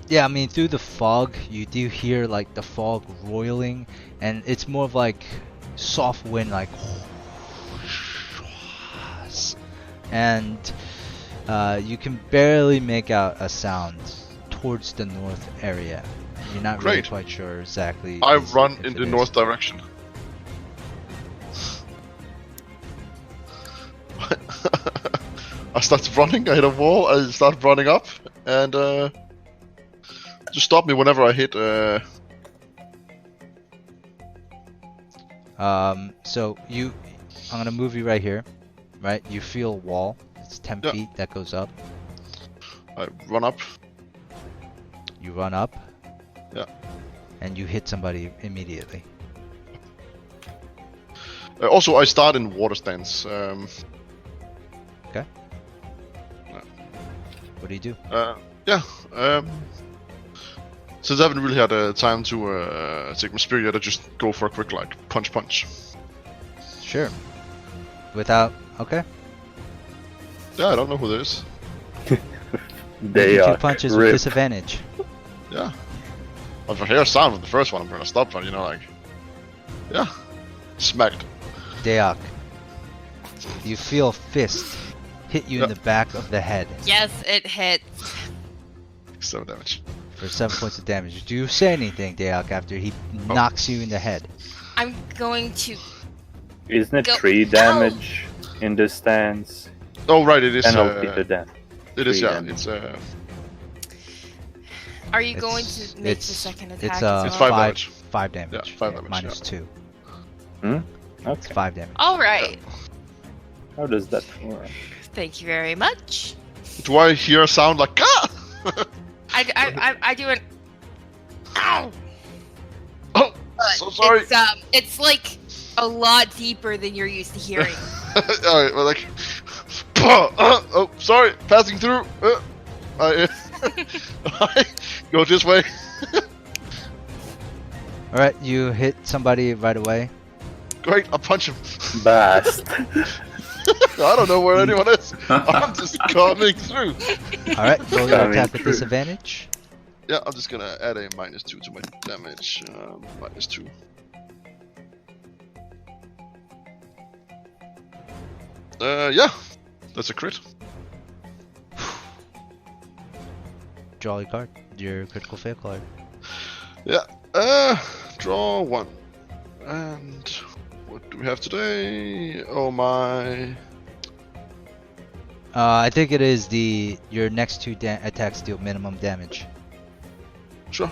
Yeah, I mean, through the fog, you do hear like the fog roiling, and it's more of like soft wind, like, and you can barely make out a sound towards the north area. You're not really Great. quite sure exactly. I if run it in the is. north direction. I start running, I hit a wall, I start running up, and just stop me whenever I hit. So I'm gonna move you right here, right? You feel a wall. It's 10 Yeah. feet that goes up. I run up. You run up. Yeah. And you hit somebody immediately. Also, I start in water stance. Okay. What do you do? Yeah. Since I haven't really had time to take my spear yet, I just go for a quick like punch. Sure. Without. Okay. Yeah, I don't know who this is. They Make are two punches with disadvantage. Yeah. But if I hear a sound from the first one, I'm gonna stop. But you know, like, yeah, smacked. Deok. You feel a fist hit you in the back of the head Yes, it hit. 7 damage. for 7 points of damage. Do you say anything, Deok, after he knocks you in the head? I'm going to. Isn't it Go- 3 damage in this stance? Oh right, it is. Penalty to death. It is. 3 Yeah, damage. it's Are you going It's- to make the it's- second attack? It's as well? It's 5 damage. 5 damage. Yeah, 5 damage, Minus yeah. 2. It's Okay. 5 damage. All right. How does that work? Thank you very much. Do I hear a sound like ah? I do an. Ow! Oh, But so sorry. It's like a lot deeper than you're used to hearing. Alright, well, like, oh, sorry, passing through. I go this way. Alright, you hit somebody right away. Great, I punch him. Bast. I don't know where anyone is. I'm just coming through. Alright, roll your Coming attack with through. disadvantage. Yeah, I'm just gonna add a -2 to my damage. -2. Yeah, that's a crit. Draw your card. Your critical fail card. Yeah, draw 1. And what do we have today? Oh my. I think it is your next 2 attacks deal minimum damage. Sure.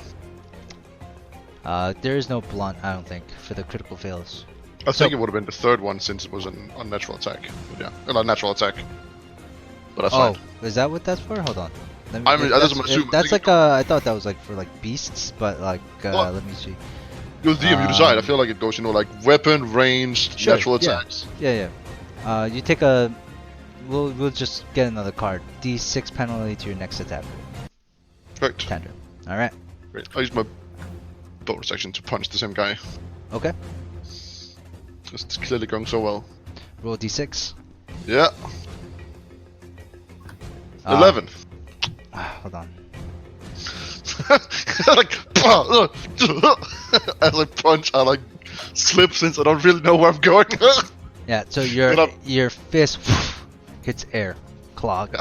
There is no blunt, I don't think, for the critical fails. I think it would have been the third one since it was an unnatural attack. But yeah, not natural attack. But that's Oh, fine. is that what that's for? Hold on. Let I mean, that's what I'm assuming. That's like I thought that was like for like beasts, but like What? let me see. You're the DM, you decide. I feel like it goes, like weapon, ranged, Sure, natural yeah. attacks. Yeah. You take a. We'll just get another card. D6 penalty to your next attack. Correct. Tender. All right. Great. I use my bonus action to punch the same guy. Okay. It's clearly going so well. Roll D6. Yeah. 11. Hold on. Like, as I punch, I like slip since I don't really know where I'm going. Yeah. So Get up. your fist hits air, cloud,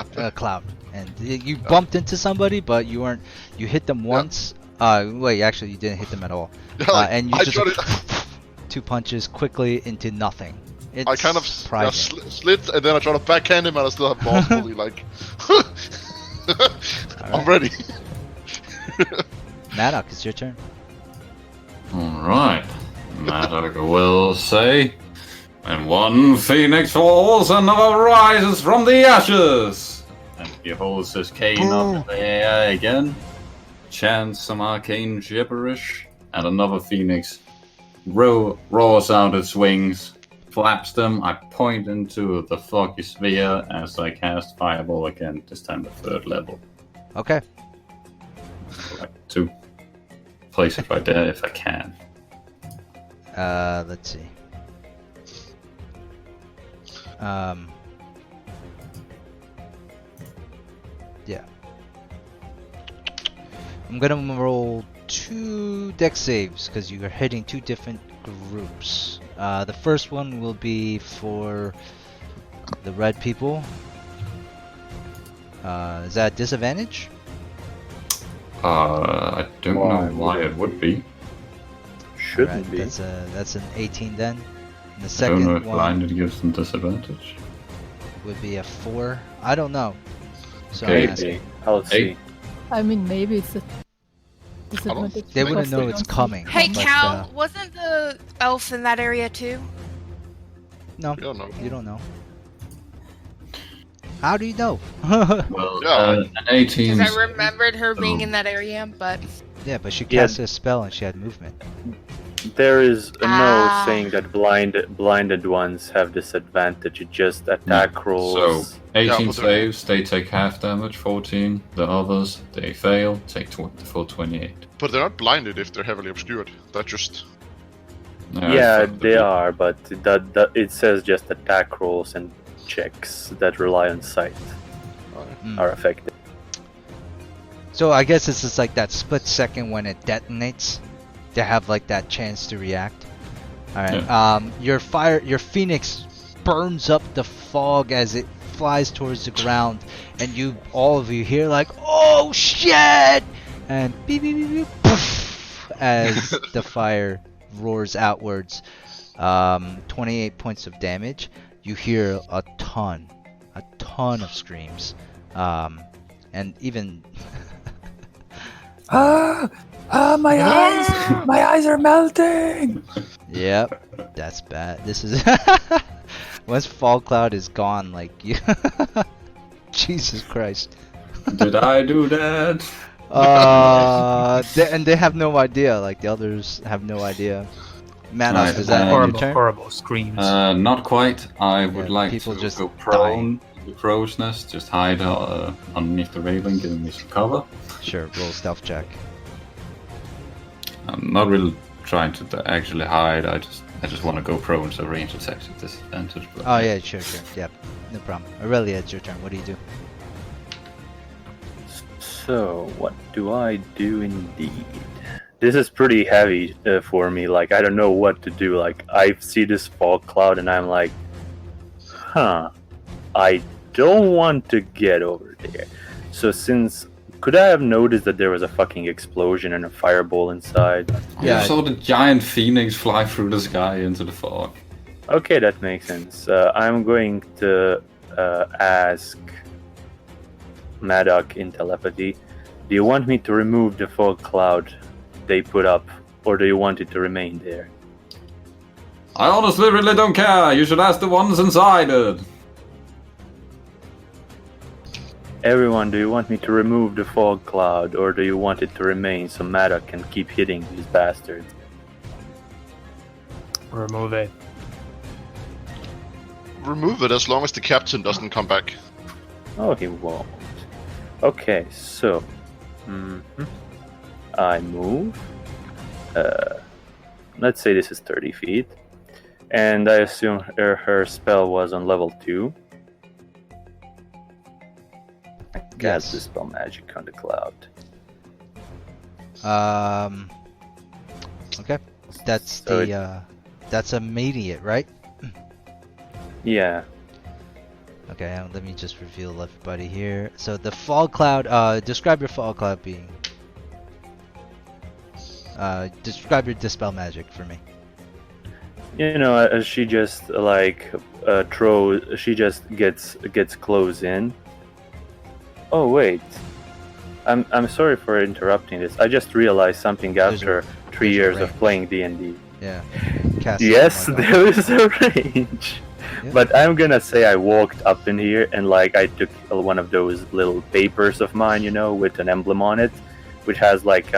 and you bumped into somebody, but you weren't. You hit them once. Wait, actually, you didn't hit them at all. Yeah, like, and you I just tried to- 2 punches quickly into nothing. It's I kind of surprising. slid, and then I try to backhand him, and I still have balls fully like. I'm ready. Maddock, it's your turn. Alright. Maddock will say, And one phoenix falls, another rises from the ashes. And he holds his cane up in the air again, chants some arcane gibberish, and another phoenix roars out its wings, flaps them. I point into the foggy sphere as I cast Fireball again, this time the 3rd level. Okay. I'd like to place it right there if I can. Let's see. Yeah. I'm gonna roll 2 dex saves because you are hitting 2 different groups. The first one will be for the red people. Is that disadvantage? I don't know why it would be. Shouldn't Alright, be. that's an 18 then. And the I don't know second if one blinded gives them disadvantage. would be a 4. I don't know. So Okay. I'm asking. Maybe. I'll see. I mean, maybe it's a disadvantage. They because wouldn't know they it's don't see- coming. Hey, but, Cal, wasn't the elf in that area too? No, We don't know. you don't know. How do you know? Well, Yeah. an 18. Because I remembered her being in that area, but Yeah, but she Yeah. cast a spell and she had movement. There is no Ah. saying that blinded ones have disadvantage. It's just attack rolls. So 18 but they're- saves, they take half damage. 14. The others, they fail, take the full 28. But they're not blinded if they're heavily obscured. They're just. Yeah, fuck the they bit. are, but that it says just attack rolls and checks that rely on sight Mm. are affected. So I guess it's just like that split second when it detonates to have like that chance to react. All right. Your phoenix burns up the fog as it flies towards the ground, and all of you hear like, "Oh shit!" and beep beep beep beep, poof, as the fire roars outwards. 28 points of damage. You hear a ton of screams, and even My eyes are melting. yep, that's bad. This is once Fall Cloud is gone, like you, Jesus Christ. Did I do that? And they have no idea. Like the others have no idea. Manos, Right, is that your Horrible, turn? horrible screams. Not quite. I would Yeah, like people to just go prone in the crow's nest, just hide underneath the railing, giving me some cover. Sure, roll stealth check. I'm not really trying to actually hide. I just want to go prone, so range attacks at disadvantage. But Oh yeah, sure. Yep, no problem. Aurelia, it's your turn. What do you do? So, what do I do indeed? This is pretty heavy for me. Like, I don't know what to do. Like, I see this fog cloud and I'm like, I don't want to get over there. So, could I have noticed that there was a fucking explosion and a fireball inside? Yeah. I saw the giant phoenix fly through the sky into the fog. Okay, that makes sense. I'm going to ask Maddock in telepathy, do you want me to remove the fog cloud they put up, or do you want it to remain there? I honestly really don't care. You should ask the ones inside it. Everyone, do you want me to remove the fog cloud, or do you want it to remain so Maddock can keep hitting these bastards? Remove it. Remove it as long as the captain doesn't come back. Oh, he won't. Okay, so I move. Let's say this is 30 feet, and I assume her spell was on level 2. Cast the spell magic on the cloud. Okay, that's So that's immediate, right? Yeah. Okay, let me just reveal everybody here. So the fog cloud. Describe your fog cloud being. Describe your dispel magic for me. You know, she just she just gets close in. Oh wait, I'm sorry for interrupting this. I just realized something after 3 years of playing D&D. Yeah. Cast Yes, something like there is a range. Yeah. But I'm gonna say I walked up in here and like I took one of those little papers of mine, you know, with an emblem on it, which has like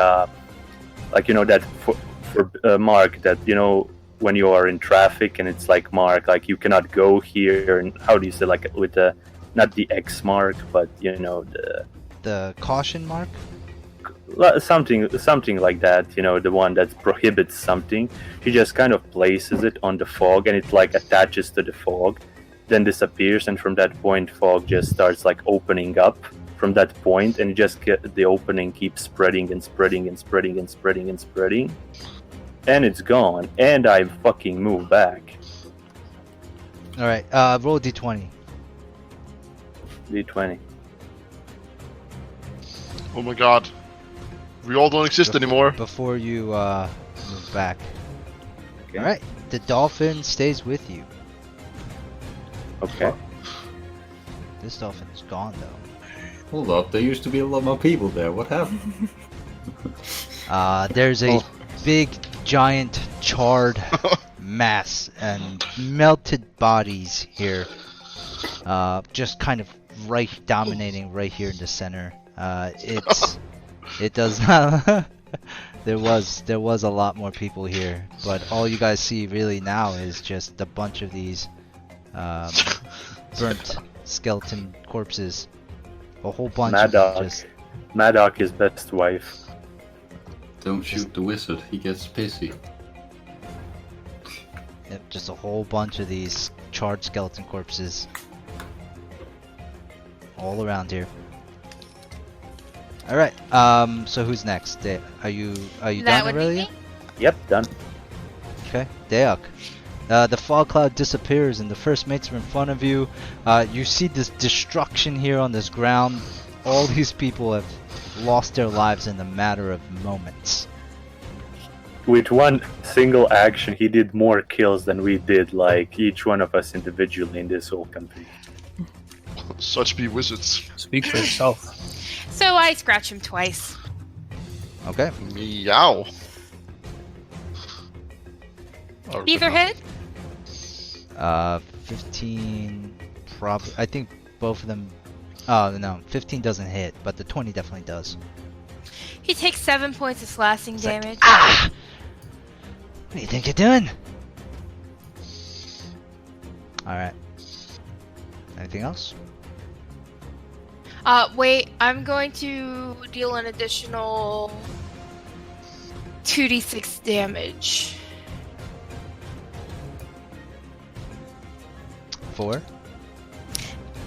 you know that for mark that, you know, when you are in traffic and it's like mark like you cannot go here, and how do you say, like with the not the X mark but you know the caution mark. something like that, you know, the one that prohibits something. She just kind of places it on the fog and it like attaches to the fog, then disappears, and from that point fog just starts like opening up from that point, and the opening keeps spreading and spreading and spreading and spreading and spreading, and it's gone, and I fucking move back. All right. Roll a d20. D20. Oh my god. We all don't exist anymore. Before you move back. Okay. All right. The dolphin stays with you. Okay. This dolphin's gone though. Hold up, there used to be a lot more people there. What happened? There's a big, giant, charred mass and melted bodies here. Just kind of dominating right here in the center. It does not. There was a lot more people here, but all you guys see really now is just a bunch of these burnt skeleton corpses. A whole bunch of them just. Maddock is best wife. Don't shoot the wizard, he gets pissy. Yep, just a whole bunch of these charred skeleton corpses all around here. All right. So who's next? Are you That done, would be Aurelia? me. Yep, done. Okay. Deok. The fog cloud disappears and the first mates are in front of you. You see this destruction here on this ground. All these people have lost their lives in a matter of moments. With one single action, he did more kills than we did, like each one of us individually in this whole country. Such be wizards. Speak for yourself. So I scratch him twice. Okay. Meow. Oh, Either hit? 15 probably. I think both of them. Oh no, 15 doesn't hit, but the 20 definitely does. He takes 7 points of slashing damage. Ah! What do you think you're doing? Alright. Anything else? Wait, I'm going to deal an additional 2d6 damage. 4?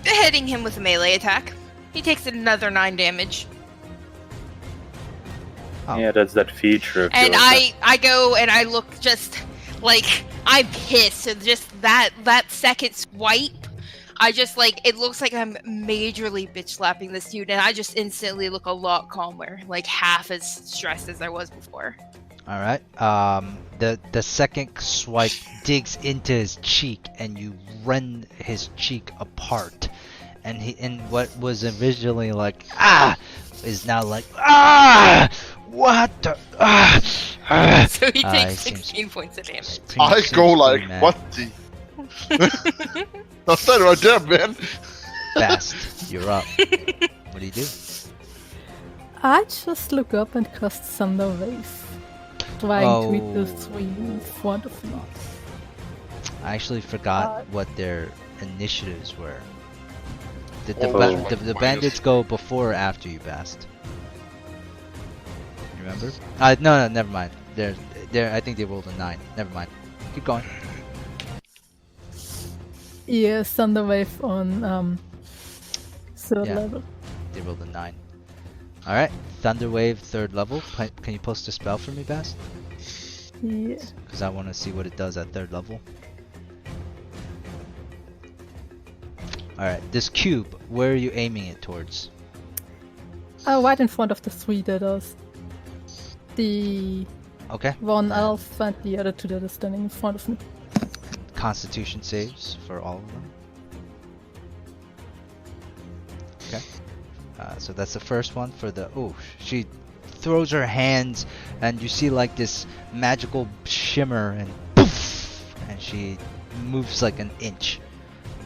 Hitting him with a melee attack. He takes another 9 damage. Oh. Yeah, that's that feature of And yours I go and I look just like I'm pissed. So just that second swipe, I just like it looks like I'm majorly bitch slapping this dude, and I just instantly look a lot calmer, like half as stressed as I was before. All right. The second swipe digs into his cheek, and you rend his cheek apart. And what was originally like is now like what the So he takes seems 16 points of damage. I seems go like, pretty mad. what the? That's that right there, man. Fast, you're up. What do you do? I just look up and cast Thunder Wave, trying to hit the three in front of me. I actually forgot what their initiatives were. Did the, Oh, the bandits go before or after you, Bast? You remember? No, never mind. They're I think they rolled a 9. Never mind. Keep going. Yeah, Thunder Wave on third Yeah. level. They rolled a 9. Alright, Thunder Wave, 3rd level. Can you post a spell for me, Bast? Yeah. Because I want to see what it does at 3rd level. Alright, this cube, where are you aiming it towards? Right in front of the three that is. The Okay. one elf and the other two that are standing in front of me. Constitution saves for all of them. Okay. So that's the first one for the... Oh, she throws her hands, and you see like this magical shimmer, and poof, and she moves like an inch.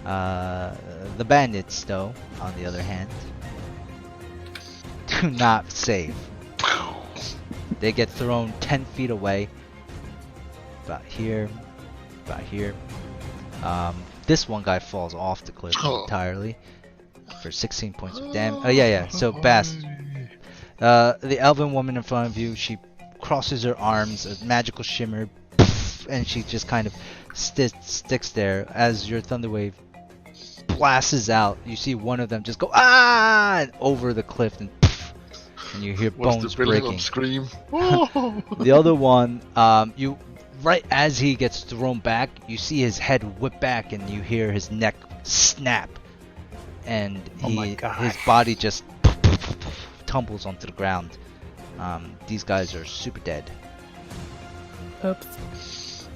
The bandits, though, on the other hand, do not save. They get thrown 10 feet away. About here. About here. This one guy falls off the cliff entirely for 16 points of damage. Oh, yeah. So, Bast. The elven woman in front of you, she crosses her arms, a magical shimmer, poof, and she just kind of sticks there as your thunder wave blasts out. You see one of them just go and over the cliff, and poof, and you hear bones breaking. Scream. The other one, you right as he gets thrown back, you see his head whip back, and you hear his neck snap, and his body just tumbles onto the ground. These guys are super dead. Oops.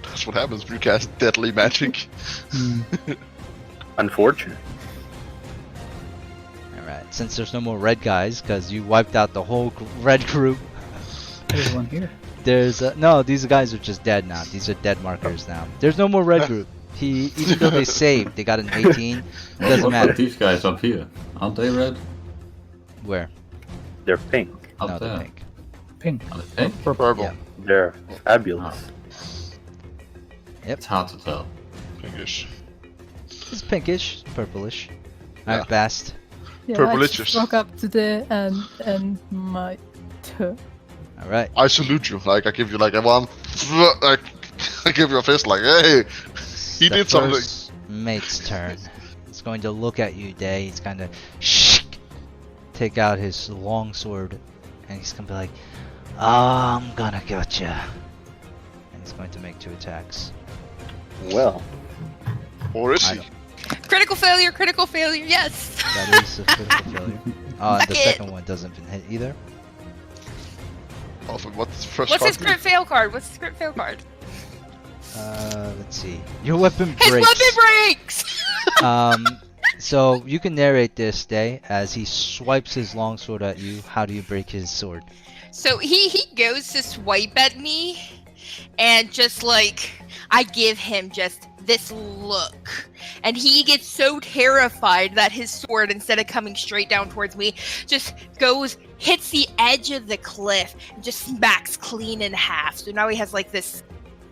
That's what happens when you cast deadly magic. Unfortunate. Alright, since there's no more red guys, because you wiped out the whole red group. There's one here. There's no, these guys are just dead now. These are dead markers now. There's no more red group. Even though they saved, they got an 18. Doesn't What matter. about these guys up here? Aren't they red? Where? They're pink. Up No, there. they're pink. Pink. Are they pink? Purple. Yeah. They're fabulous. It's hard to tell. Pinkish. It's pinkish, purplish. Yeah. Alright, Bast. Yeah, I Purplicious. just walk up to the and my turn. Alright. I salute you. Like I give you like a one. Like I give you a fist. Like hey, he The did something. first mate's turn. He's going to look at you, Day. He's going to take out his long sword, and he's going to be like, I'm gonna get you. And he's going to make 2 attacks. Well, Or is I he? don't- Critical failure, yes! That is a critical failure. And Suck the it. second one doesn't hit either. Oh, what's the first What's his card? crit fail card? Let's see. Your weapon His breaks. weapon breaks! So you can narrate this, Day, as he swipes his longsword at you. How do you break his sword? So he goes to swipe at me, and just like, I give him just this look. And he gets so terrified that his sword, instead of coming straight down towards me, just hits the edge of the cliff, and just smacks clean in half. So now he has like this,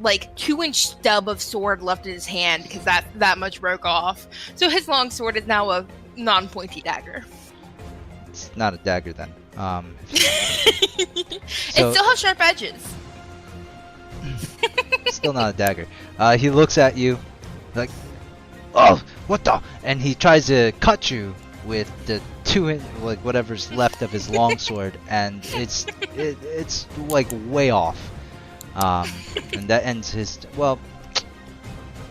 like 2-inch stub of sword left in his hand, because that much broke off. So his long sword is now a non-pointy dagger. It's not a dagger then. It So- still has sharp edges. Still not a dagger. He looks at you like, oh, what the? And he tries to cut you with the like whatever's left of his longsword, and it's like way off. And that ends his. Well,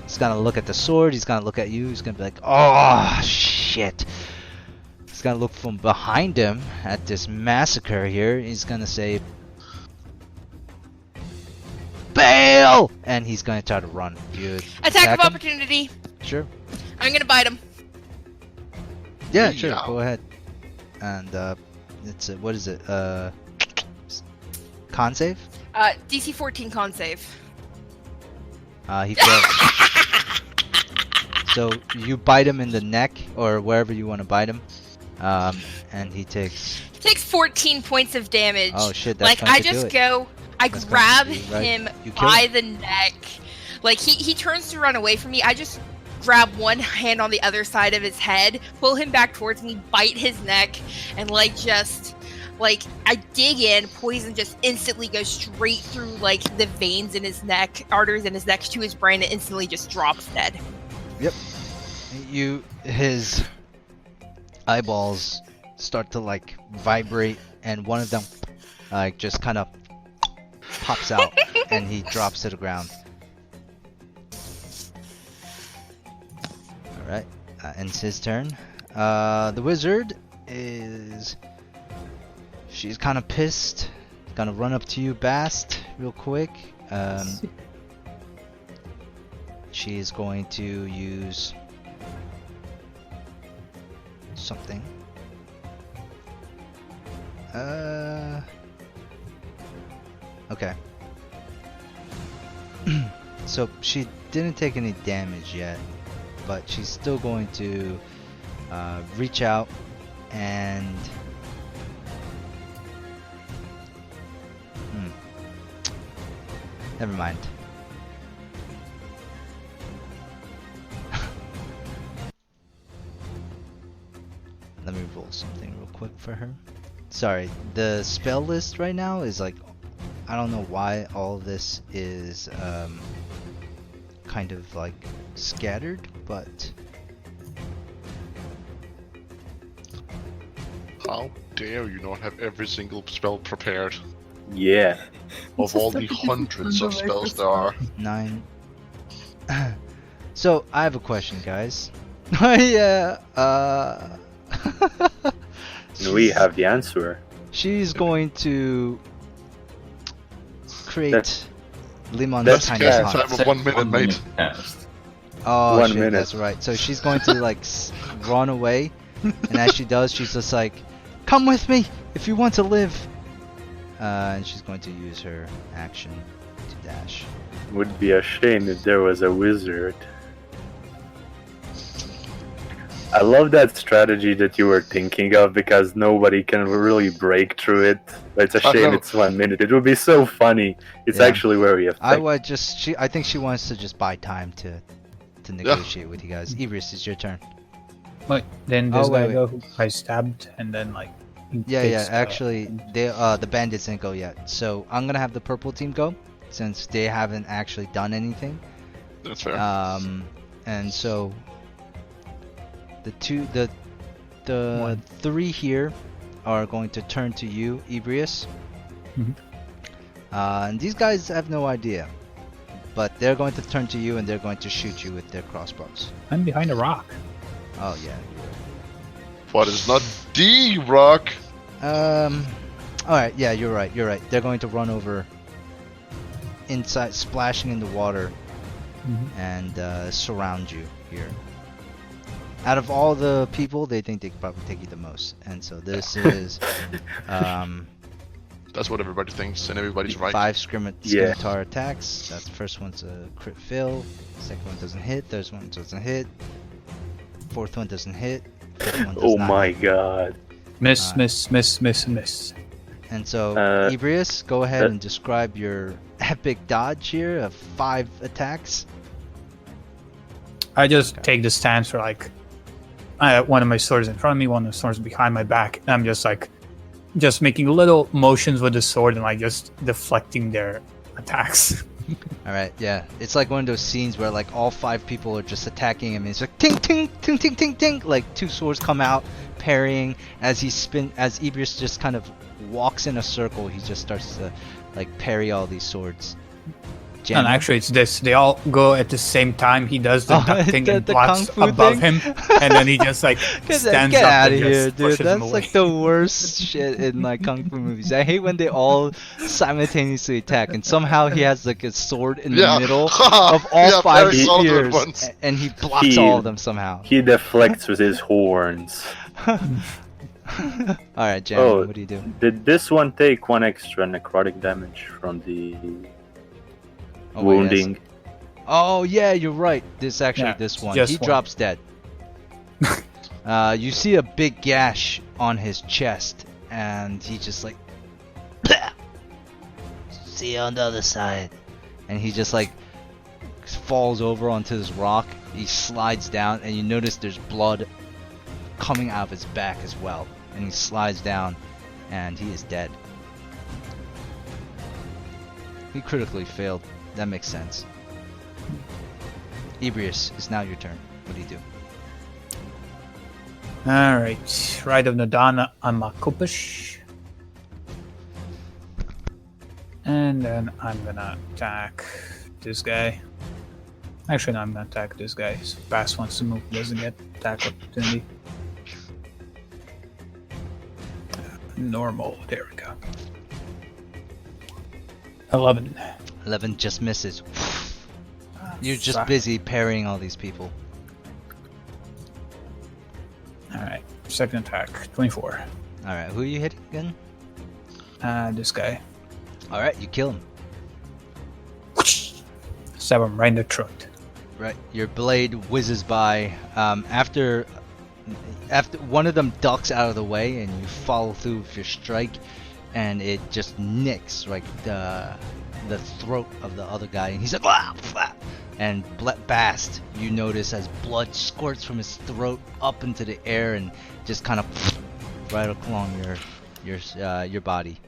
he's gonna look at the sword. He's gonna look at you. He's gonna be like, oh shit. He's gonna look from behind him at this massacre here. He's gonna say, bail! And he's gonna try to run. You Attack of him? opportunity. Sure. I'm gonna bite him. Yeah, sure. Yeah. Go ahead. And it's what is it? Con save? DC 14 con save. He fails. So you bite him in the neck or wherever you want to bite him, and he takes. He takes 14 points of damage. Oh shit! That's Like going I to do just it. go, I That's going to grab do it, right? him You kill by him. the neck. Like he turns to run away from me. I just grab one hand on the other side of his head, pull him back towards me, bite his neck, and I dig in. Poison just instantly goes straight through like the veins in his neck, arteries in his neck to his brain, and instantly just drops dead. Yep. His eyeballs start to like vibrate, and one of them like just kind of pops out, and he drops to the ground. All right, ends his turn. The wizard is. She's kind of pissed. Gonna run up to you, Bast, real quick. She's going to use something. Okay. So she didn't take any damage yet, but she's still going to reach out and never mind. Let me roll something real quick for her. Sorry, the spell list right now is like, I don't know why all of this is kind of like scattered, but How dare you not have every single spell prepared? Yeah. Of all the hundreds of spells there are. 9. So I have a question, guys. Yeah. We have the answer. She's going to create That's- Limon's That's tiny casting hut. time of 1 minute, mate. Cast. Oh 1 shit, minute. that's right. So she's going to like run away, and as she does, she's just like, "Come with me if you want to live." And she's going to use her action to dash. Would be a shame if there was a wizard. I love that strategy that you were thinking of because nobody can really break through it. But it's a I shame know. it's 1 minute. It would be so funny. It's Yeah. actually very effective. I would just I think she wants to just buy time to negotiate with you guys. Ibris, it's your turn. Wait, then this Oh, wait, guy wait. go who I stabbed, and then like. he Yeah, takes, actually, the bandits didn't go yet. So I'm gonna have the purple team go, since they haven't actually done anything. That's fair. And so the One. 3 here are going to turn to you, Ebrius. Mhm. And these guys have no idea, but they're going to turn to you and they're going to shoot you with their crossbows. I'm behind a rock. Oh yeah. But it's not the rock. Alright, yeah, you're right. They're going to run over inside, splashing in the water, Mhm. and surround you here. Out of all the people, they think they could probably take you the most. And so this is That's what everybody thinks, and everybody's right. 5 Yeah. scimitar attacks. That's the first one's a crit fail. Second one doesn't hit. Third one doesn't hit. Fourth one doesn't hit. Fifth one does Oh not my hit. god. Miss, Uh, miss, miss, miss, miss. And so, Uh, Ebrius, go ahead uh, and describe your epic dodge here of 5 attacks. I just take the stance for like, one of my swords in front of me, one of the swords behind my back, and I'm just like, just making little motions with the sword and like just deflecting their attacks. Alright, yeah. It's like one of those scenes where like all 5 people are just attacking him and it's like ting ting ting ting ting ting, like 2 swords come out parrying as Ebrius just kind of walks in a circle. He just starts to like parry all these swords. And Jamming. actually, it's this. They all go at the same time. He does the Oh, ducking and the blocks kung fu above thing? him, and then he just like stands Get up out and of just here, dude. pushes him That's away. like the worst shit in like kung fu movies. I hate when they all simultaneously attack, and somehow he has like a sword in the middle of all Yeah, 5 very solid spears, ones. and he blocks He- all of them somehow. He deflects with his horns. Alright, Jam, Oh. what do you do? Did this one take 1 extra necrotic damage from the Oh, wait, yes. wounding? Oh yeah, you're right. This actually Yeah, this one. just He one. drops dead. You see a big gash on his chest, and he just like see you on the other side. And he just like falls over onto this rock. He slides down, and you notice there's blood coming out of his back as well. And he slides down, and he is dead. He critically failed. That makes sense. Ebrius, it's now your turn. What do you do? All right, Ride of Nadana on Makupish. And then I'm gonna attack this guy. Actually, no, I'm gonna attack this guy. So Bass wants to move, doesn't get attack opportunity. Normal, there we go. 11. 11 just misses. You're just Fuck. busy parrying all these people. Alright, second attack, 24. Alright, who are you hitting again? This guy. All right, you kill him. Stab him right in the throat. Right, your blade whizzes by. After one of them ducks out of the way, and you follow through with your strike, and it just nicks like the throat of the other guy, and he's like, "Ah, ah." And Bast, you notice as blood squirts from his throat up into the air and just kind of right along your body.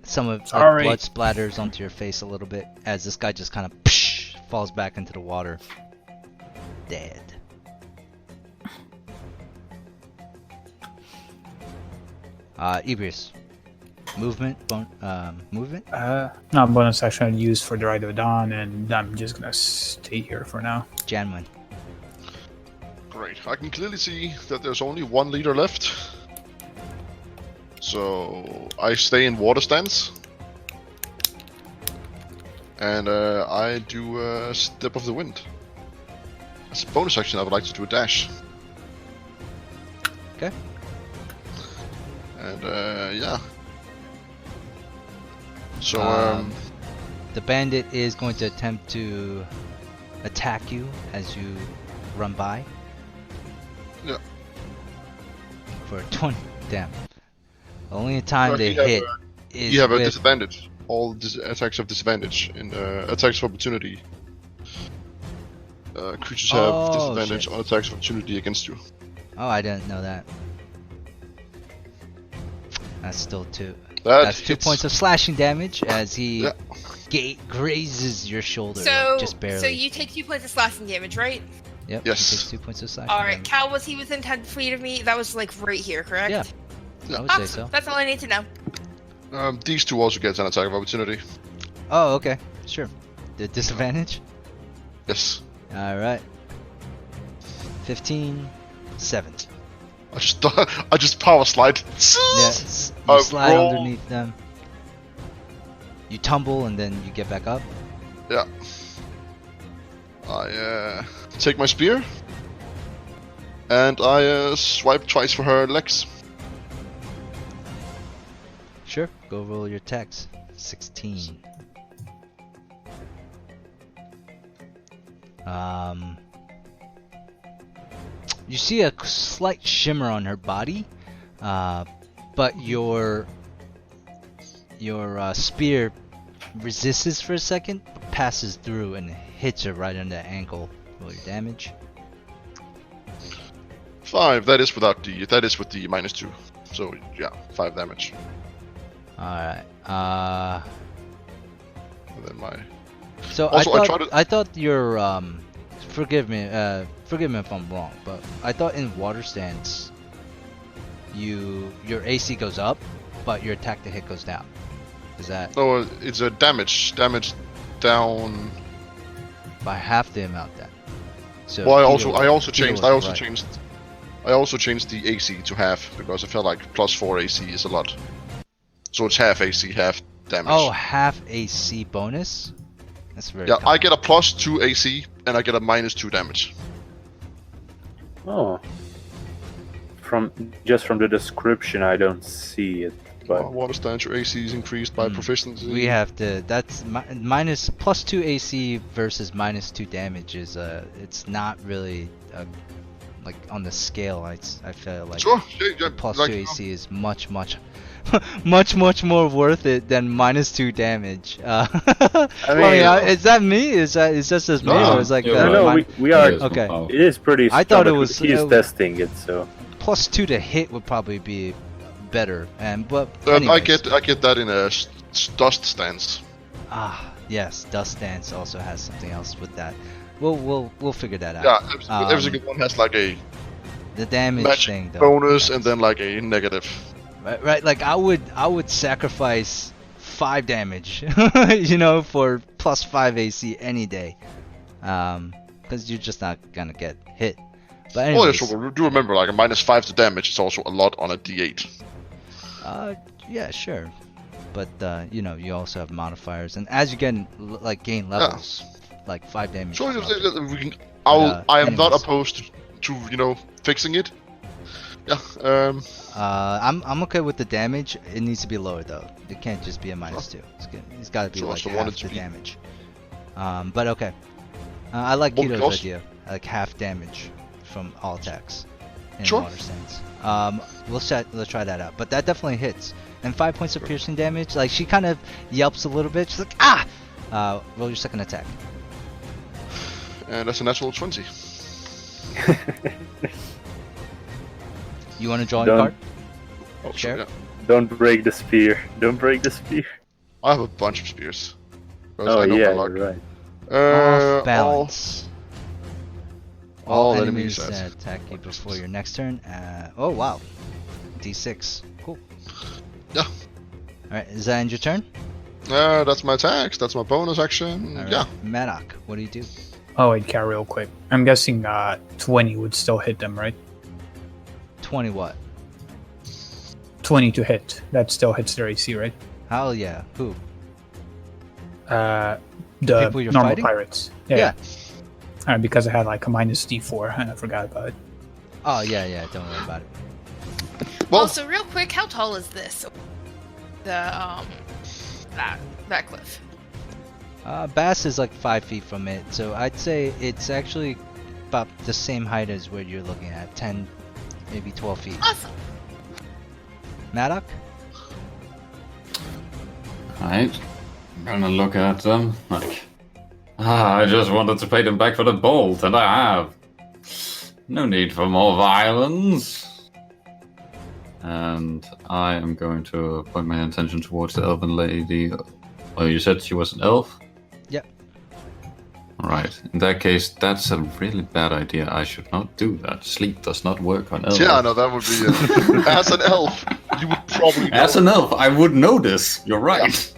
Some of the blood splatters onto your face a little bit as this guy just kind of falls back into the water, dead. Ebrius, movement. No, bonus action I'd use for the Rite of Dawn, and I'm just gonna stay here for now. Janwin. Great. I can clearly see that there's only one leader left. So I stay in water stance. And I do a Step of the Wind. As a bonus action, I would like to do a dash. Okay. And yeah. So the bandit is going to attempt to attack you as you run by. Yeah. For 20. Damn. The only time they hit is you have a with... disadvantage. All attacks have disadvantage in attacks of opportunity. Creatures have disadvantage on attacks of opportunity against you. Oh, I didn't know that. That's still 2. That's 2 points of slashing damage as he grazes your shoulder, just barely. So you take 2 points of slashing damage, right? Yep. Yes. He takes 2 points of slashing Alright, damage. Cal, was he within 10 feet of me? That was like right here, correct? Yeah. I would say so. That's all I need to know. These two also get an attack of opportunity. Oh, okay. Sure. The disadvantage? Yes. Alright. 15, 7. I just power slide. Yes. You slide underneath them. You tumble and then you get back up. Yeah. I take my spear. And I swipe twice for her legs. Sure. Go roll your attacks. 16. You see a slight shimmer on her body, but your spear resists for a second, passes through and hits her right on the ankle. Roll your damage. 5. That is without the. That is with the -2. So yeah, 5 damage. Alright. And then my. So Also, I thought your forgive me if I'm wrong, but I thought in water stance your AC goes up, but your attack to hit goes down. Is that? No, it's a damage down by half the amount then. So well, I also changed the AC to half because I felt like +4 AC is a lot. So it's half AC, half damage. Oh, half AC bonus? That's very I get a +2 AC and I get a -2 damage. Oh. From the description, I don't see it. But Water stance, your AC is increased by proficiency. We have to. That's minus +2 AC versus -2 damage. Is it's not really like on the scale. I feel like sure, +2 AC is much much more worth it than -2 damage. Is that me? Is that just me? Or is like we are okay. It is pretty. I thought it was. He's testing it, so +2 to hit would probably be better, but I get that in a dust stance. Ah, yes, dust stance also has something else with that. We'll figure that out. Yeah, every single one has like a the damage thing though. Bonus and then like a negative. Right. Like I would sacrifice 5 damage, for +5 AC any day, because you're just not gonna get hit. But anyways, sure. Do remember, like a -5 to damage is also a lot on a D8. Yeah, sure. But you also have modifiers, and as you gain levels, like 5 damage. Sure, I am not opposed to fixing it. Yeah. I'm okay with the damage. It needs to be lower though. It can't just be a -2. It's got to be So like what's the half one it's the be? damage. But okay. I like What Kito's cost? idea, like half damage from all attacks in Sure. water stance. Let's try that out. But that definitely hits. And 5 points of piercing damage. Like she kind of yelps a little bit. She's like, ah! Roll your second attack. And that's a natural 20. You want to draw your Done. card? Oh, Sure. yeah. Don't break the spear. Don't break the spear. I have a bunch of spears. 'Cause Oh I know yeah, my luck. you're right. Off balance. All all enemies enemies that attack you before your next turn. Oh wow. D6. Cool. Yeah. Alright, is that end your turn? That's my attacks. That's my bonus action. Alright. Yeah. Maddock, what do you do? Oh, wait, Cat, real quick. I'm guessing 20 would still hit them, right? 20 what? 20 to hit. That still hits their AC, right? Hell yeah. Who? The People you're normal fighting? pirates. Yeah. Alright, because I had like a -D4 and I forgot about it. Oh yeah, don't worry about it. Well, Also, real quick, how tall is this? The that cliff. Bass is like 5 feet from it, so I'd say it's actually about the same height as where you're looking at, 10, maybe 12 feet. Awesome. Maddock? Right. I'm gonna look at them like, I just wanted to pay them back for the bolt, and I have. No need for more violence. And I am going to point my attention towards the elven lady. Oh, you said she was an elf? Yep. Alright, in that case, that's a really bad idea. I should not do that. Sleep does not work on elves. yeah, no, that would be as an elf, you would probably. As know. an elf, I would know this. You're right.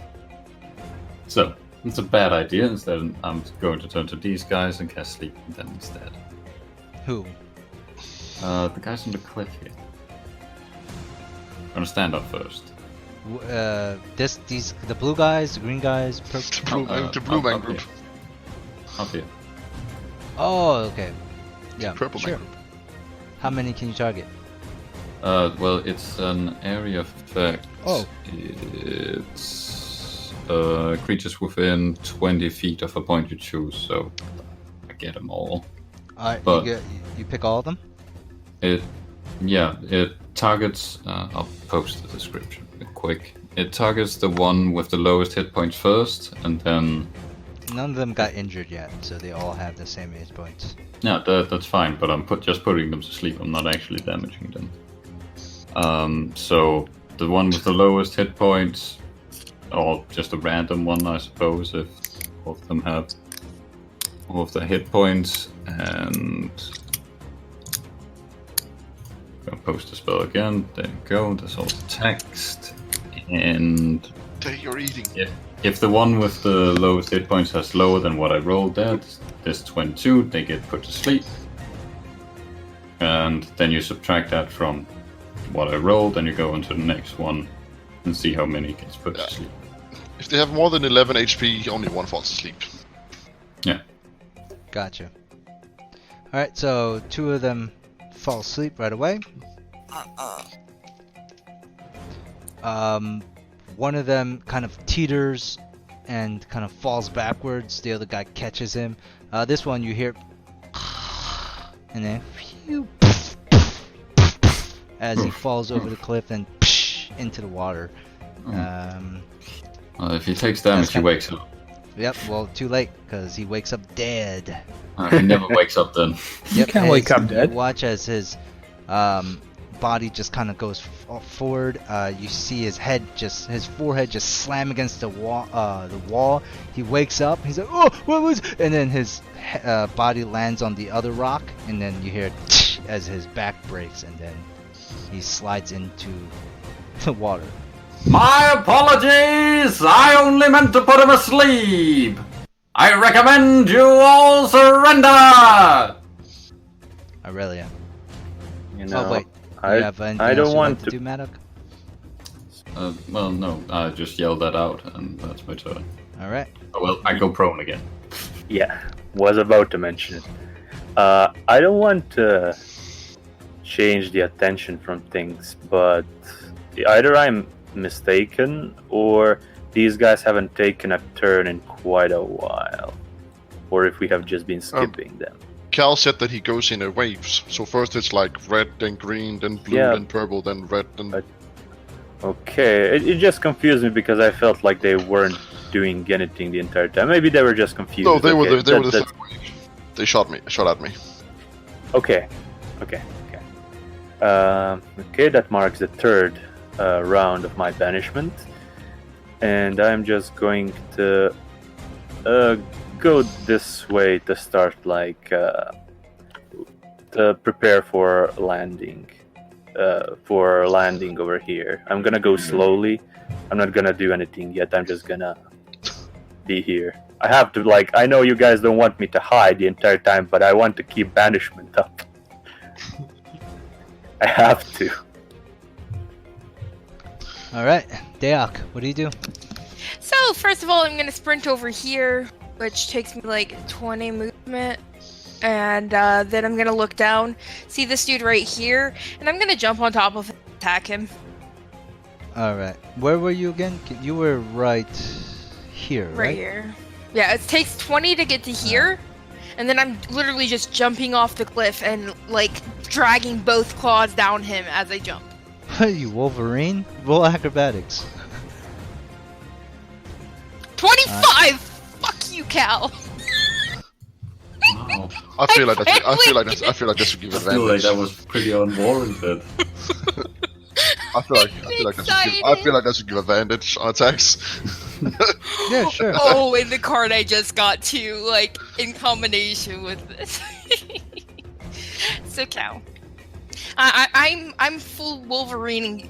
So, it's a bad idea. Instead, I'm going to turn to these guys and cast Sleep on them instead. Who? The guys on the cliff here. Gonna stand up first. The blue guys, the green guys, purple. The blue man up group. here. Up here. Oh, okay. Yeah, Purple man sure. group. How many can you target? Well, it's an area of effect. Oh. It's creatures within 20 feet of a point you choose, so I get them all. Alright, But- you pick all of them? It targets. I'll post the description real quick. It targets the one with the lowest hit points first, and then. None of them got injured yet, so they all have the same hit points. Yeah, that's fine, but I'm just putting them to sleep. I'm not actually damaging them. So the one with the lowest hit points, or just a random one, I suppose, if all of them have all of their hit points, and I'll post the spell again. There you go. There's all the text, and You're eating. if the one with the lowest hit points has lower than what I rolled at, this 22, they get put to sleep. And then you subtract that from what I rolled, and you go into the next one and see how many gets put to sleep. If they have more than 11 HP, only one falls asleep. Yeah. Gotcha. Alright, so 2 of them fall asleep right away. One of them kind of teeters and kind of falls backwards. The other guy catches him. This one you hear, and then phew, as he falls over the cliff and into the water. Well, if he takes damage, he wakes up. Yep. Well, too late because he wakes up dead. He never wakes up then. Yep, can't as wake up you dead. Watch as his body just kind of goes forward. You see his forehead just slam against the wall. He wakes up. He's like, "Oh, what was?" And then his body lands on the other rock, and then you hear as his back breaks, and then he slides into the water. My apologies! I only meant to put him asleep! I recommend you all surrender! Aurelia. You know, Oh wait, I, you have anything I else don't you'd want like to. do, Maddock? Well, no, I just yelled that out, and that's my turn. All right. Oh, well, I go prone again. Yeah, was about to mention it. I don't want to change the attention from things, but either I'm mistaken or these guys haven't taken a turn in quite a while, or if we have just been skipping them. Cal said that he goes in waves. So first it's like red, then green, then blue, then purple, then red, then... Okay, it just confused me because I felt like they weren't doing anything the entire time. Maybe they were just confused. No, they were the third wave. They shot at me. Okay. Okay, that marks the third round of my banishment. And I'm just going to go this way to start, like, to prepare for landing. Over here. I'm gonna go slowly. I'm not gonna do anything yet. I'm just gonna be here. I have to, like, I know you guys don't want me to hide the entire time, but I want to keep banishment up. I have to. Alright, Deok, what do you do? So, first of all, I'm gonna sprint over here, which takes me like 20 movement. And then I'm gonna look down, see this dude right here, and I'm gonna jump on top of him and attack him. Alright, where were you again? You were right here, right? Right here. Yeah, it takes 20 to get to here, and then I'm literally just jumping off the cliff and, like, dragging both claws down him as I jump. You Wolverine? Roll acrobatics. 25! Fuck you, Cal! Wow. I feel like that should give I feel like advantage. that was pretty unwarranted. I feel like that should give advantage on attacks. Yeah, sure. Oh, and the card I just got too, like, in combination with this. So, Cal. I'm full Wolverine,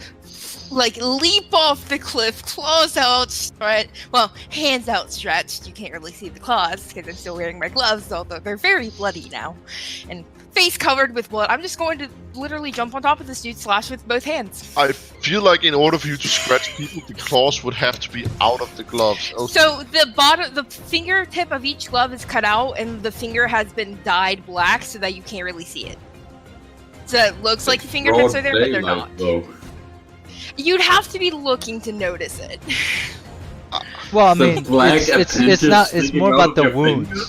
like, leap off the cliff, claws outstretched. Well, hands outstretched. You can't really see the claws because I'm still wearing my gloves, although they're very bloody now. And face covered with blood. I'm just going to literally jump on top of this dude, slash with both hands. I feel like in order for you to scratch people, the claws would have to be out of the gloves. So the fingertip of each glove is cut out, and the finger has been dyed black so that you can't really see it. So it looks like the fingertips are there, but they're not. Though. You'd have to be looking to notice it. Well, I The mean, black it's appendage not. It's sticking more out about the your wounds. finger.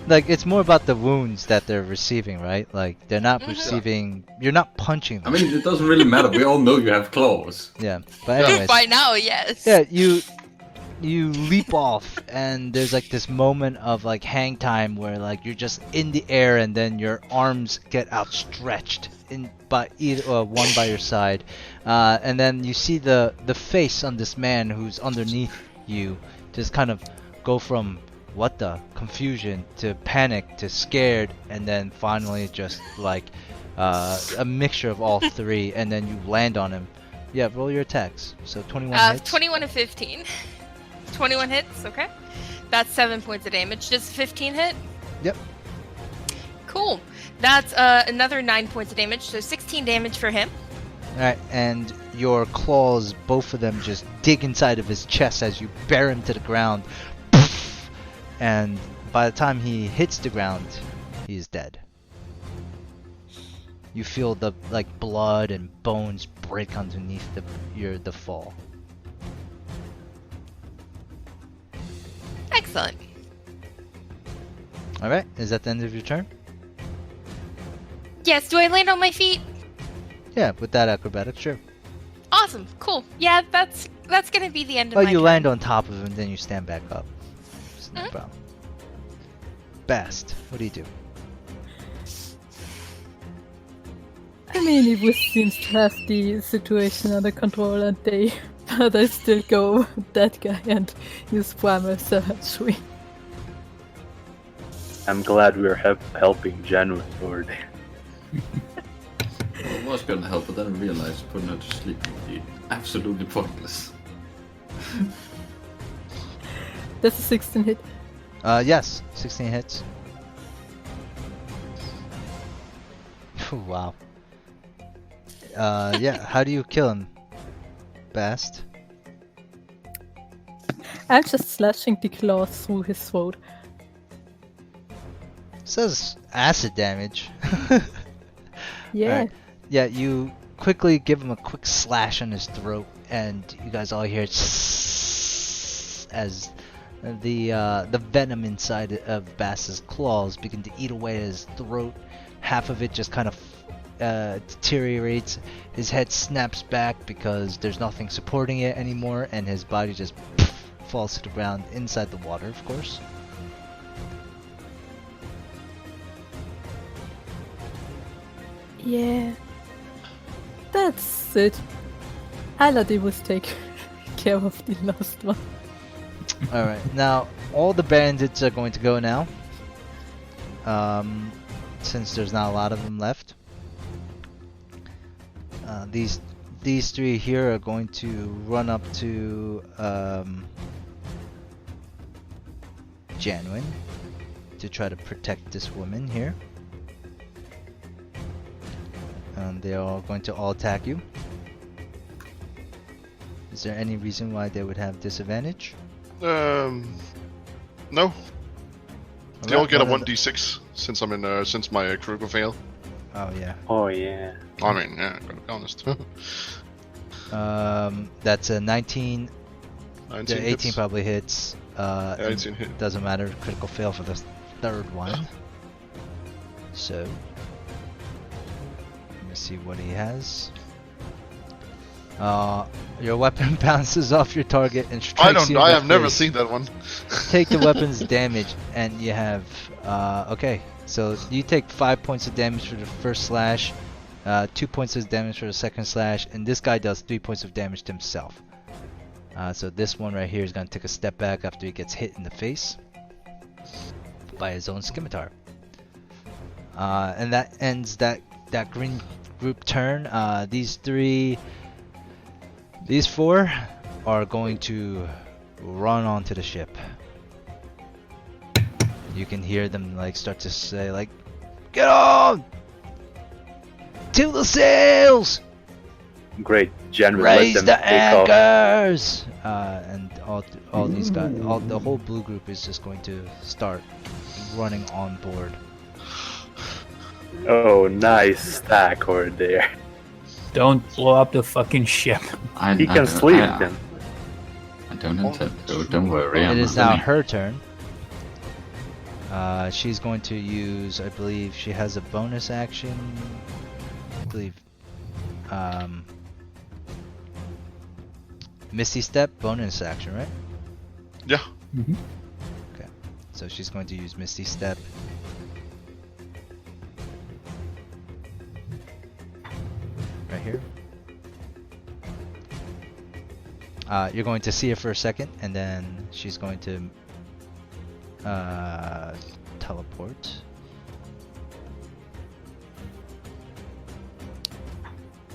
Like, it's more about the wounds that they're receiving, right? Like, they're not receiving. You're not punching I them. mean, it doesn't really matter. We all know you have claws. Yeah, but anyways. By now, yes. Yeah, you leap off, and there's like this moment of like hang time where like you're just in the air, and then your arms get outstretched one by your side, and then you see the face on this man who's underneath you just kind of go from what the confusion to panic to scared, and then finally just like a mixture of all three, and then you land on him. Yeah, roll your attacks. So 21 hits. 21 and 15. 21 hits, okay. That's 7 points of damage. Does 15 hit? Yep. Cool. That's another 9 points of damage, so 16 damage for him. Alright, and your claws, both of them, just dig inside of his chest as you bear him to the ground. And by the time he hits the ground, he's dead. You feel the like blood and bones break underneath the fall. Excellent. Alright, is that the end of your turn? Yes, do I land on my feet? Yeah, with that acrobatic, sure. Awesome, cool. Yeah, that's gonna be the end of Oh, my you turn. land on top of him, then you stand back up. It's no Mhm. problem. Bast, what do you do? I mean, it was, seems to have the situation under control, and but I still go with that guy and use primal surgery. I'm glad we're helping January over there. Well, I was gonna help, but then I realized putting her to sleep would be absolutely pointless. That's a 16 hit. Yes, 16 hits. Wow. Yeah, how do you kill him? Bast? I'm just slashing the claws through his throat. Says acid damage. Yeah. Alright. Yeah, you quickly give him a quick slash on his throat, and you guys all hear as the venom inside of Bass's claws begin to eat away at his throat. Half of it just kind of deteriorates. His head snaps back because there's nothing supporting it anymore, and his body just falls to the ground inside the water, of course. Yeah. That's it. Aladi was taking care of the last one. Alright, now all the bandits are going to go now. Since there's not a lot of them left. These three here are going to run up to Janwin to try to protect this woman here. And they're all going to all attack you. Is there any reason why they would have disadvantage? No. They all get a 1d6 since I'm in since my critical fail. Oh yeah. Oh yeah. I mean, yeah, gotta be honest. That's a 19. 19 The 18 hits. probably hits. Yeah, 18 hit. Doesn't matter. Critical fail for the third one. So let me see what he has. Your weapon bounces off your target and strikes I don't you know. in I the have never face. seen that one. Take the weapon's damage, and you have okay. So you take 5 points of damage for the first slash, 2 points of damage for the second slash, and this guy does 3 points of damage to himself. So this one right here is gonna take a step back after he gets hit in the face by his own scimitar. And that ends that green group turn. These four are going to run onto the ship. You can hear them like start to say like, "Get on! To the sails! Great, General. Raise let the them take off. anchors!" And all these guys, the whole blue group is just going to start running on board. Oh, nice stack over there. Don't blow up the fucking ship. He can sleep then. I don't intend to. Don't worry. It is now her turn. She's going to use, I believe, she has a bonus action. I believe, Misty Step, bonus action, right? Yeah. Mm-hmm. Okay. So she's going to use Misty Step. Right here. You're going to see her for a second, and then she's going to teleport.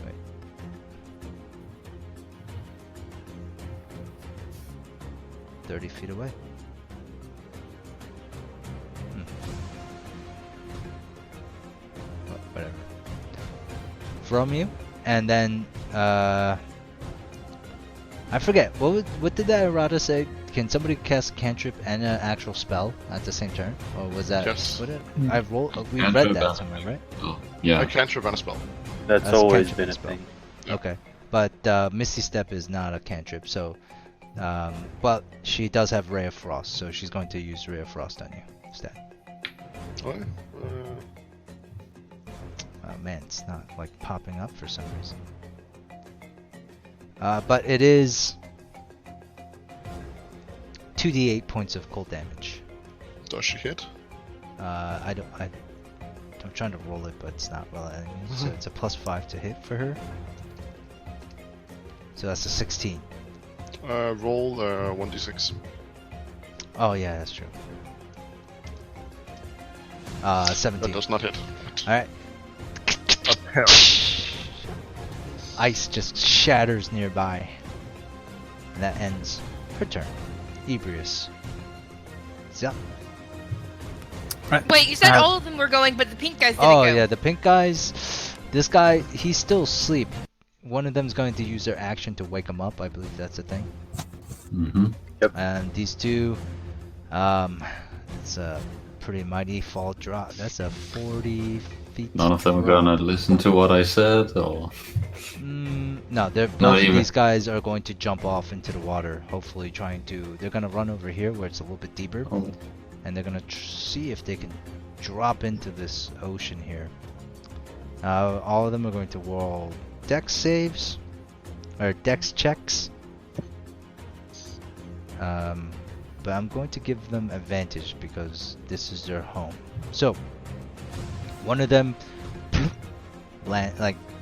Wait. "30 feet away. Well, whatever. From you, and then I forget what did that errata say? Can somebody cast a cantrip and an actual spell at the same turn, or was that? Yes. What Mm. I rolled. We Cantrip read that and- somewhere, right? Oh, I yeah. can't trip on a spell. That's That's always cantrip been a spell. thing. Yep. Okay, but Misty Step is not a cantrip, so but she does have Ray of Frost, so she's going to use Ray of Frost on you instead. What? Oh man, it's not like popping up for some reason. But it is 2d8 points of cold damage. Does she hit? I'm trying to roll it, but it's not letting me. So it's a +5 to hit for her. So that's a 16. Roll 1d6. Oh yeah, that's true. 17. That does not hit. Alright. Ice just shatters nearby. And that ends her turn. Ebrius. Yeah. Right. Wait, you said Uh, all of them were going, but the pink guys didn't Oh go. yeah, the pink guys. This guy, he's still asleep. One of them's going to use their action to wake him up. I believe that's the thing. Mm-hmm. And these two, it's a pretty mighty fall drop. That's a 40 feet. None of them are drop. gonna listen to what I said, or No, both of even. these guys are going to jump off into the water. Hopefully, they're gonna run over here where it's a little bit deeper, Oh. and they're gonna see if they can drop into this ocean here. All of them are going to roll dex saves or dex checks. But I'm going to give them advantage because this is their home. So one of them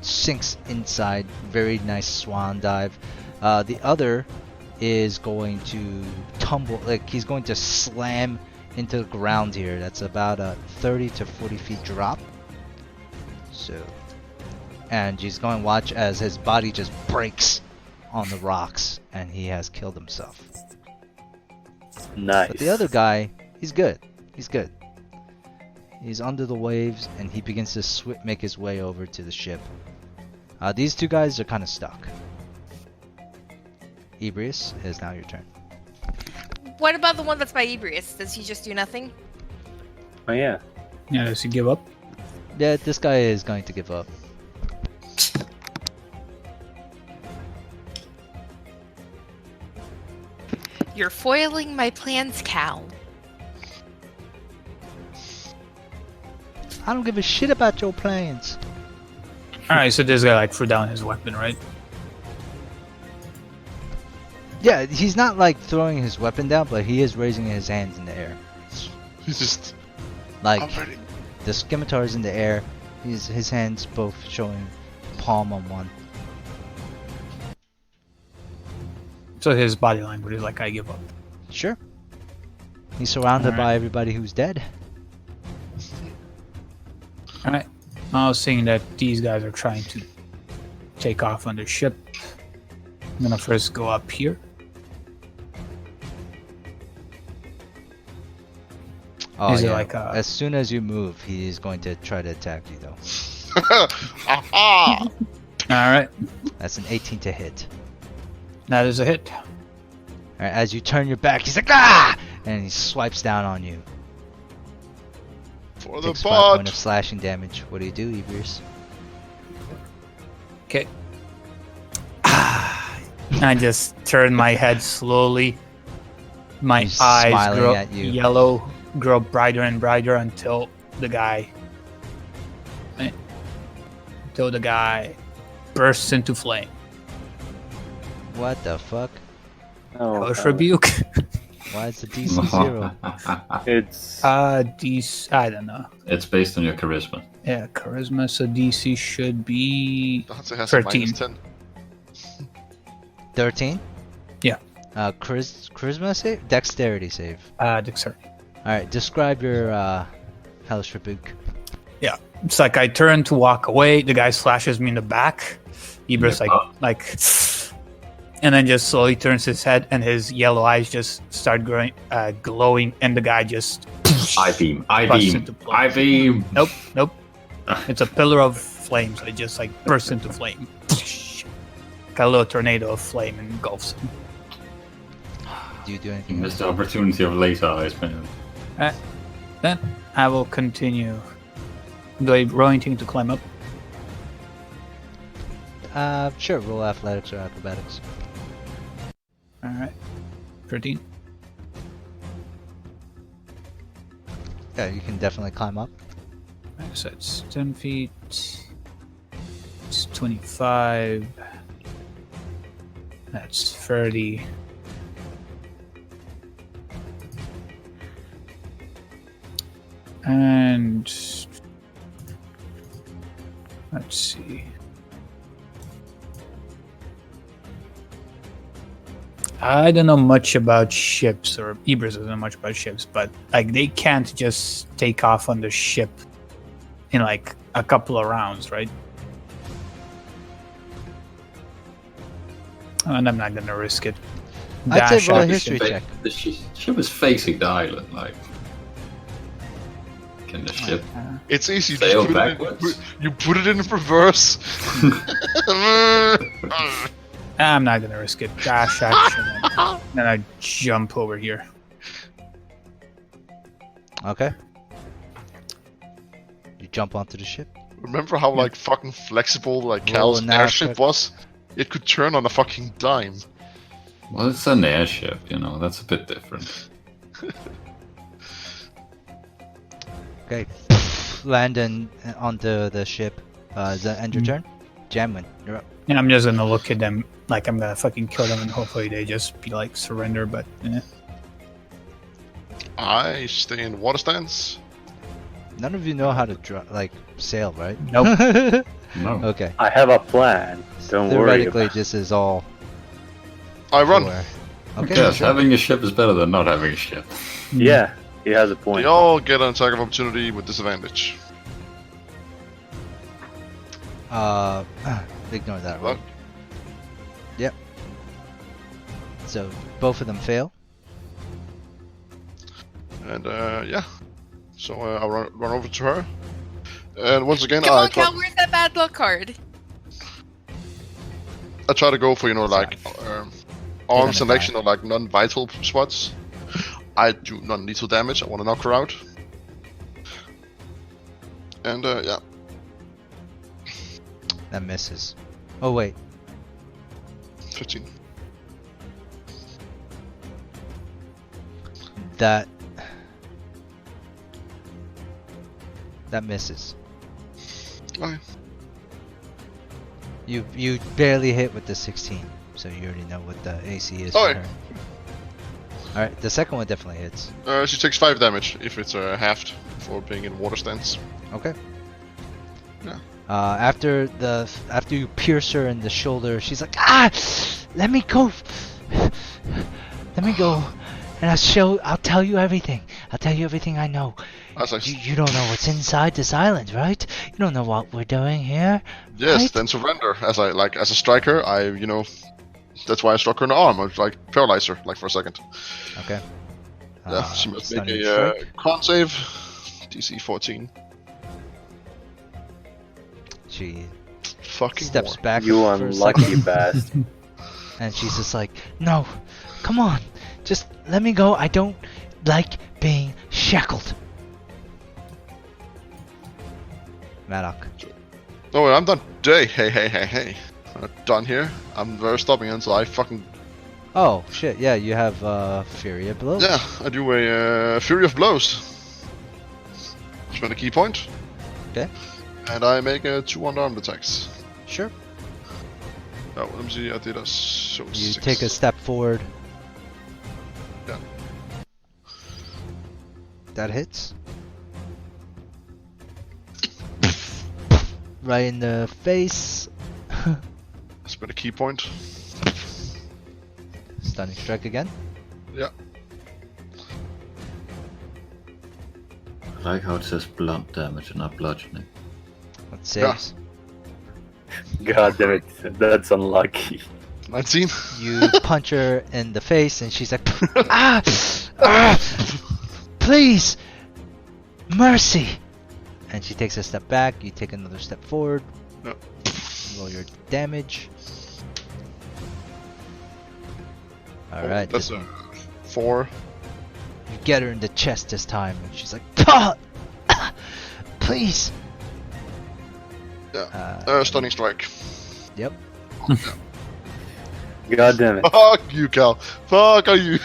sinks inside, very nice swan dive. The other is going to tumble, like he's going to slam into the ground here. That's about a 30 to 40 feet drop. So, and he's going to watch as his body just breaks on the rocks and he has killed himself. Nice. But the other guy, he's good. He's good. He's under the waves and he begins to make his way over to the ship. These two guys are kind of stuck. Ebrius, it is now your turn. What about the one that's by Ebrius? Does he just do nothing? Oh yeah. Yeah, does he give up? Yeah, this guy is going to give up. You're foiling my plans, Cal. I don't give a shit about your plans. Alright, so this guy like threw down his weapon, right? Yeah, he's not like throwing his weapon down, but he is raising his hands in the air. He's just. Like, I'm ready. the scimitar is in the air. His hands both showing palm on one. So his body language is like, I give up. Sure. He's surrounded Alright. by everybody who's dead. Alright. I was seeing that these guys are trying to take off on the ship. I'm gonna first go up here. Oh, Is it yeah. like a- As soon as you move, he's going to try to attack you, though. Aha! Alright. That's an 18 to hit. That is a hit. Alright, as you turn your back, he's like, ah! And he swipes down on you. For the Takes 5 points bot! of slashing damage. What do you do, Ebrius? Okay. I just turn my head slowly. My He's eyes smiling grow at you. yellow, grow brighter and brighter until the guy bursts into flame. What the fuck? Oh, Hellish rebuke. Why is the DC 0? It's DC, I don't know. It's based on your charisma. Yeah, charisma. So DC should be That's has 13. a minus 10. 13? Yeah. Charisma save? Dexterity save. dexterity. Alright, describe your Hellish Rebuke. Yeah, it's like I turn to walk away. The guy slashes me in the back. Eber's Yeah. like, and then just slowly turns his head, and his yellow eyes just start glowing, and the guy just I beam. I busts beam. into flame. I beam. Nope. It's a pillar of flame, so it just like bursts into flame. Got a little tornado of flame and engulfs him. Do you do You anything missed else? the opportunity of laser eyes, man. Then I will continue. Do I roll anything to climb up? Sure, roll athletics or acrobatics. Alright. 13. Yeah, you can definitely climb up. Alright, so it's 10 feet. It's 25. That's 30. And let's see. I don't know much about ships, or Ebers doesn't know much about ships, but like they can't just take off on the ship in like a couple of rounds, right? And I'm not gonna risk it. I'd Dash say roll a out the history ship. check. The ship is facing the island, like. Can the ship It's easy. sail Just put backwards? you put it in reverse. I'm not gonna risk it. Dash action. And then I jump over here. Okay. jump onto the ship. Remember how like fucking flexible like Roll Cal's an airship aspect. was? It could turn on a fucking dime. Well, it's an airship, you know, that's a bit different. Okay. Land onto the ship. Does that end your turn? Jamwin, you're up. And I'm just gonna look at them like I'm gonna fucking kill them, and hopefully they just be like surrender. But I stay in water stance. None of you know how to sail, right? Nope. No. Okay. I have a plan. Don't worry. Theoretically, About it. this is all. I run. for- Okay. Yes, sure. having a ship is better than not having a ship. Yeah, he has a They point. all get an attack of opportunity with disadvantage. Ignore that. What? Right? Yep. So both of them fail. And yeah. So I'll run over to her. And once again, Come I on, Cal, where's that bad luck card? try to go for, you know, like arm gonna selection or like non-vital spots. I do non-lethal damage. I want to knock her out. And yeah. That misses. Oh wait. 15. That misses. Okay. You barely hit with the 16, so you already know what the AC is. Okay. For her. All right, the second one definitely hits. She takes 5 damage if it's halved for being in water stance. Okay. Yeah. After you pierce her in the shoulder, she's like, "Ah, let me go, let me go, and I'll tell you everything. I'll tell you everything I know. As I You don't know what's inside this island, right? You don't know what we're doing here. yes, right? then surrender. As a striker, that's why I struck her in the arm. I like paralyze her like for a second. Okay. Yeah, she must make stunning a strike. con save. DC 14. She Fucking steps whore. back You for a unlucky second, bastard. and she's just like, "No, come on, just let me go. I don't like being shackled." Maddock. Oh, I'm done. Hey. I'm not done here. I'm very stopping until I fucking... Oh shit! Yeah, you have Fury of Blows. Yeah, I do a Fury of Blows. Spend a key point. Okay. And I make 2 unarmed attacks. Sure. Oh, let me see, I did a so You 6. take a step forward. Yeah. That hits. Right in the face. Spend a key point. Stunning strike again. Yeah. I like how it says blunt damage and not bludgeoning. That saves. God damn it, that's unlucky. 19. You punch her in the face, and she's like, "Ah, please, mercy!" And she takes a step back. You take another step forward. Yep. Roll your damage. All right. That's a 4. You get her in the chest this time, and she's like, "Ah, please." Yeah. Stunning strike. Yep. God damn it. Fuck you, Cal. Fuck are you?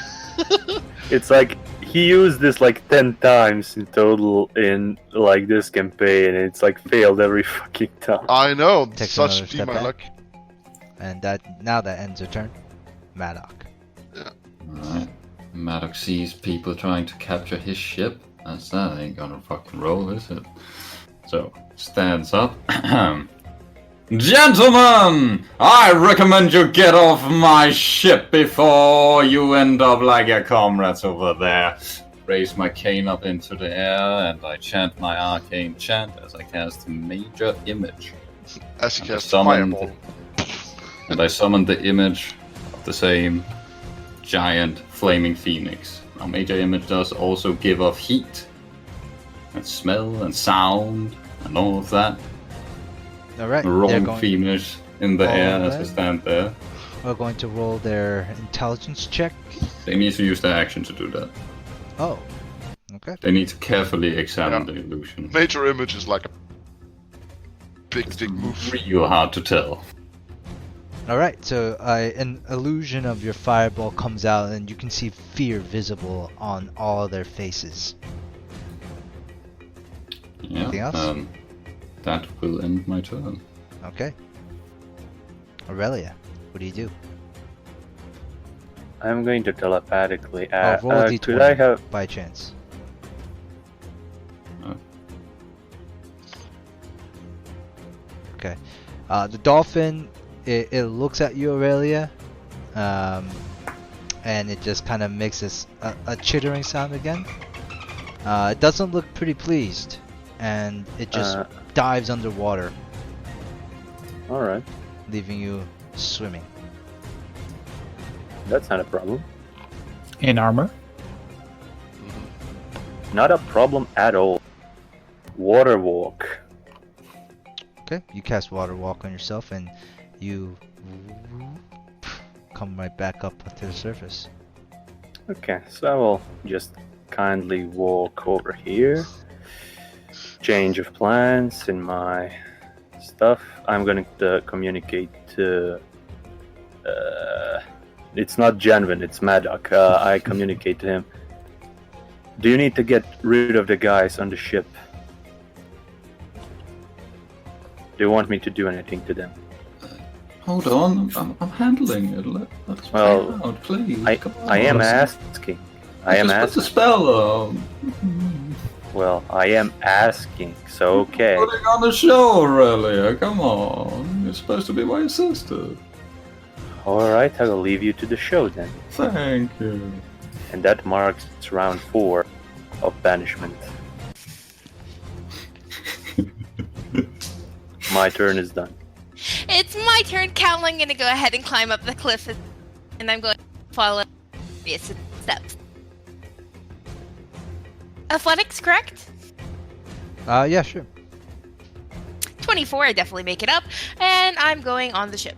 It's like he used this like 10 times in total in like this campaign, and it's like failed every fucking time. I know. Takes Such another be step my back. luck. And that ends her turn. Maddock. Alright. Maddox sees people trying to capture his ship. That ain't gonna fucking roll, is it? So, stands up. Gentlemen! I recommend you get off my ship before you end up like your comrades over there. Raise my cane up into the air and I chant my arcane chant as I cast Major Image. As he And I casts summoned- Fireball. And I summoned the image of the same giant flaming phoenix. Now, Major Image does also give off heat and smell and sound and all of that. All right. They're Wrong going. phoenix in the air as I Alright. stand there. We're going to roll their intelligence check. They need to use their action to do that. Oh. Okay. They need to carefully examine Yeah. the illusion. Major Image is like a Big dick move. Real hard to tell. Alright, so an illusion of your fireball comes out and you can see fear visible on all their faces. Yeah. Anything else? That will end my turn. Okay. Aurelia, what do you do? I'm going to telepathically Oh, ask. roll a d20 Could I have? by chance. Oh. Okay. The dolphin, it looks at you, Aurelia, and it just kind of makes a chittering sound again. It doesn't look pretty pleased, and it just dives underwater, All right, leaving you swimming. that's not a problem. In armor. Not a problem at all. Water walk. Okay, you cast Water Walk on yourself, and you come right back up to the surface. Okay, so I will just kindly walk over here. Change of plans in my stuff. I'm going to communicate to. It's not Janvin, it's Maddock. I communicate to him. Do you need to get rid of the guys on the ship? Do you want me to do anything to them? Hold on, I'm handling it. Let's play Well, it out, please. Come on. I am asking. I am Just put the asking. spell on. Well, I am asking, so okay. Putting on the show, Aurelia. Come on. You're supposed to be my sister. Alright, I will leave you to the show then. Thank you. And that marks round 4 of banishment. My turn is done. It's my turn, Cal. I'm gonna go ahead and climb up the cliff, and I'm going to follow various steps. Athletics, correct? Yeah, sure. 24, I definitely make it up, and I'm going on the ship.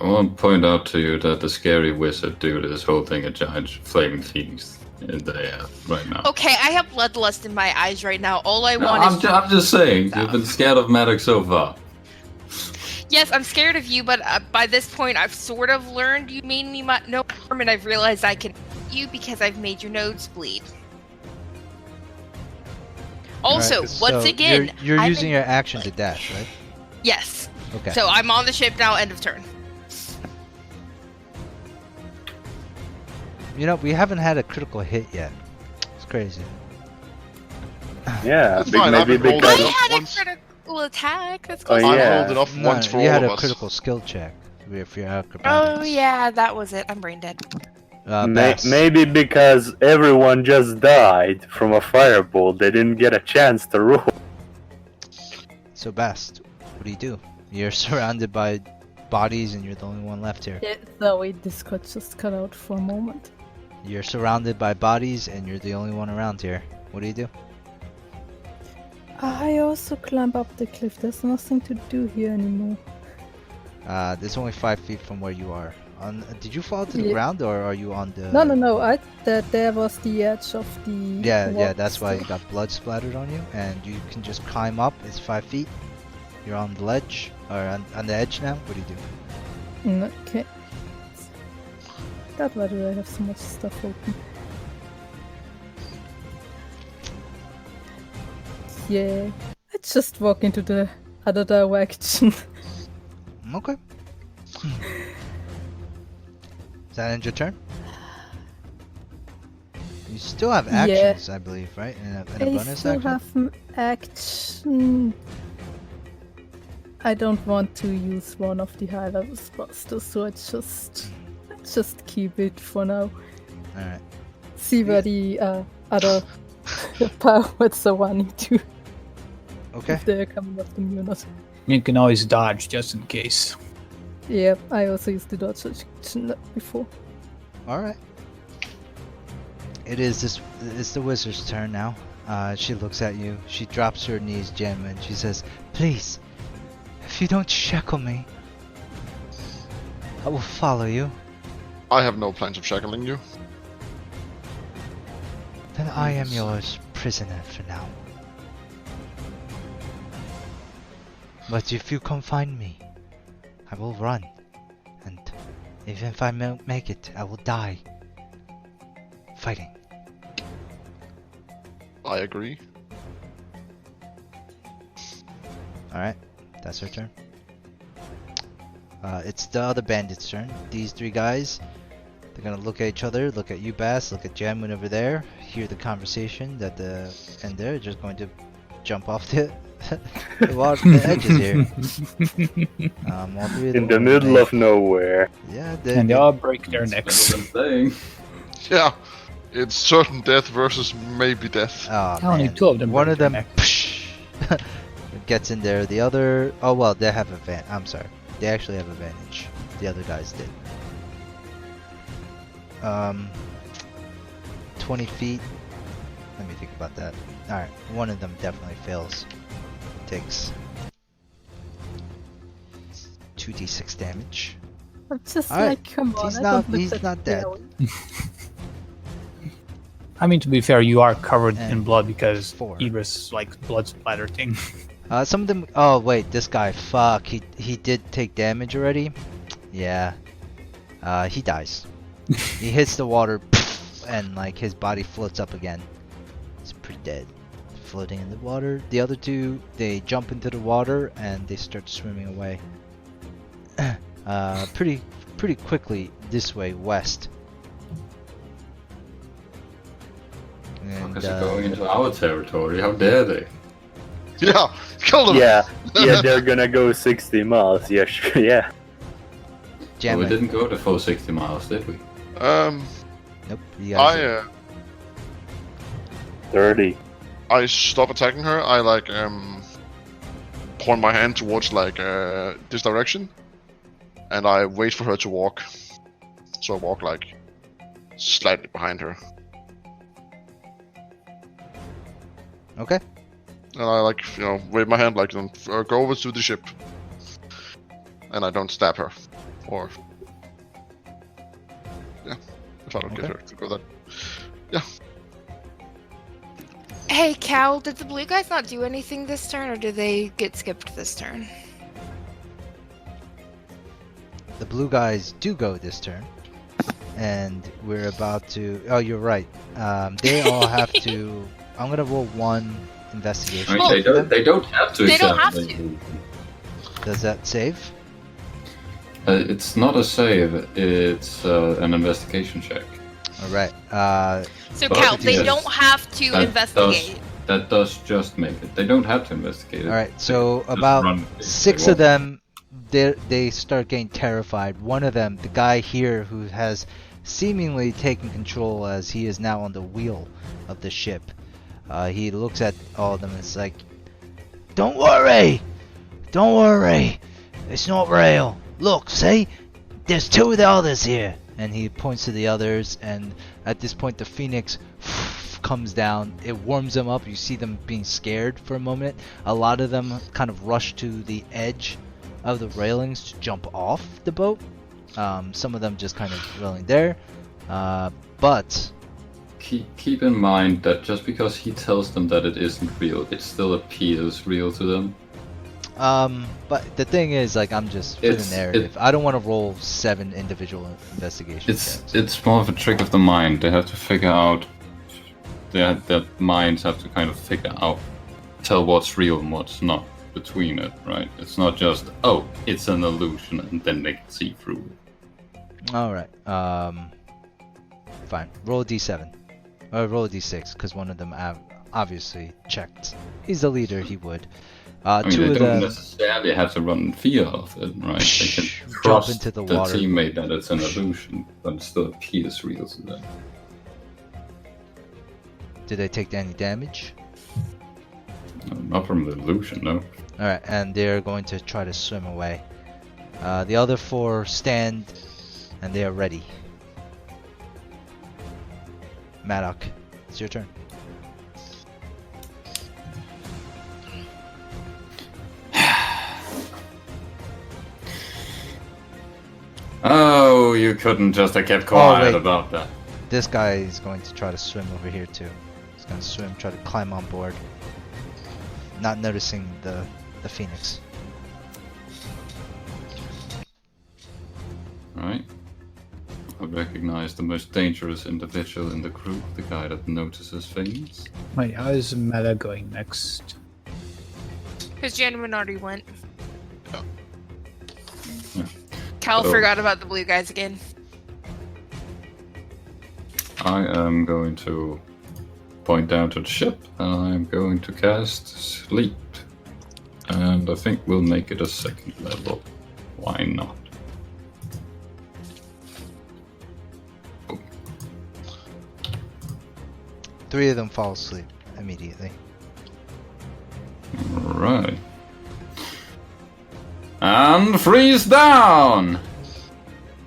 I want to point out to you that the scary wizard dude is holding a giant flaming phoenix in the air right now. Okay, I have bloodlust in my eyes right now. All I No, want is... I'm just saying, you've been scared of Maddox so far. Yes, I'm scared of you, but by this point, I've sort of learned you mean me no harm, and I've realized I can hit you because I've made your nose bleed. Also, Alright, once so again... You're I've using been- your action to dash, right? Yes. Okay. So I'm on the ship now, end of turn. You know, we haven't had a critical hit yet. It's crazy. Yeah, That's fine, I've maybe been rolled because I enough had a once. critical attack. That's Oh, close. I've yeah. rolled it off No, once for you all had of a us. critical skill check if you're acrobatics. Oh yeah, that was it. I'm brain dead. Bass. maybe because everyone just died from a fireball, they didn't get a chance to roll. So Bast, what do you do? You're surrounded by bodies and you're the only one left here. Yeah, so wait, this got just cut out for a moment. You're surrounded by bodies and you're the only one around here. What do you do? I also climb up the cliff. There's nothing to do here anymore. There's only 5 feet from where you are. Did you fall to the Yeah. ground or are you on the... No. There was the edge of the. Yeah, rock that's why you still. got blood splattered on you, and you can just climb up. It's 5 feet. You're on the ledge, or on the edge now. What do you do? Okay. God, why do I have so much stuff open? Yeah, let's just walk into the other direction. Okay. Does that end your turn? You still have Yeah. actions, I believe, right? And a I bonus still action? have action. I don't want to use one of the high level spells, though, so let's just keep it for now. Alright. See where the other powers are running to, Okay. if they're coming after me or not. You can always dodge just in case. Yeah, I also used the dodge action before. Alright. It's the wizard's turn now. She looks at you. She drops her knees, Jem, and she says, "Please, if you don't shackle me, I will follow you. I have no plans of shackling you. Then I am yours, prisoner for now." But if you come find me, I will run. And even if I make it, I will die. Fighting. I agree. Alright, that's her turn. It's the other bandit's turn. These three guys, they're gonna look at each other, look at you, Bass, look at Jamun over there, hear the conversation and they're just going to jump off the the edges here. All three of In them the will middle make- of nowhere. Yeah, And they all break their necks. That's what I'm saying. Yeah, it's certain death versus maybe death. Oh, Only man. two of them One break of their them neck. gets in there. The other, oh well, they have advantage. I'm sorry, they actually have advantage. The other guys did. 20 feet. Let me think about that. All right, one of them definitely fails. Takes 2d6 damage. I'm just Alright, like, come on. he's I not- don't look he's that not dead. scary. I mean, to be fair, you are covered in And blood because 4. Ibris like blood splatter thing. Some of them. Oh wait, this guy. Fuck. He did take damage already. Yeah. He dies. He hits the water, and like his body floats up again. He's pretty dead, floating in the water. The other two, they jump into the water and they start swimming away. Pretty quickly this way west. And Because they're going into our territory. How dare they? Yeah, kill them. Yeah, they're gonna go 60 miles. Yeah, sure, yeah. jam Well, we it. didn't go the full 60 miles, did we? Nope. You guys. 30. I stop attacking her. I like point my hand towards like this direction, and I wait for her to walk. So I walk like slightly behind her, Okay. and I like wave my hand like go over to the ship, and I don't stab her, or yeah, if I don't get Okay. her to go that. Yeah. Hey, Cal, did the blue guys not do anything this turn, or did they get skipped this turn? The blue guys do go this turn, and we're about to. Oh, you're right. They all have to. I'm gonna roll one I investigation. mean, they don't have to. They don't accept have the to. illusion. Does that save? It's not a save. It's an investigation check. All right. So, But Cal, they yes, don't have to that investigate. That does just make it. They don't have to investigate it. All right. So Just about run if 6 they of them, they start getting terrified. One of them, the guy here who has seemingly taken control as he is now on the wheel of the ship. He looks at all of them and is like, "Don't worry, don't worry. It's not real. Look, see, there's 2 of the others here." And he points to the others, and at this point the Phoenix comes down. It warms them up. You see them being scared for a moment. A lot of them kind of rush to the edge of the railings to jump off the boat. Some of them just kind of rolling there. But Keep in mind that just because he tells them that it isn't real, it still appears real to them. but the thing is, like, I'm just for the It's- narrative. I don't want to roll 7 individual investigation checks. It's more of a trick of the mind. They have to figure out. Their minds have to kind of figure out, tell what's real and what's not between it, right? It's not just it's an illusion and then they can see through it. All right. Fine. Roll a d7. Or roll a d6, because one of them obviously checked. He's the leader. He would. I mean, 2 they of don't them necessarily have to run in fear of it, right? They can jump trust into the the water. teammate that it's an illusion, but it still appears real to them. Did they take any damage? Not from the illusion, no. All right, and they're going to try to swim away. The other 4 stand, and they are ready. Maddock, it's your turn. Oh, you couldn't just have kept quiet wait. about that. This guy is going to try to swim over here too. He's going to swim, try to climb on board. Not noticing the Phoenix. recognize the most dangerous individual in the group, the guy that notices things. Wait, how is Meta going next? Because January already went. Yeah. Cal So- forgot about the blue guys again. I am going to point down to the ship, and I'm going to cast Sleep. And I think we'll make it a 2nd level. Why not? Three of them fall asleep immediately. Alright. And freeze down!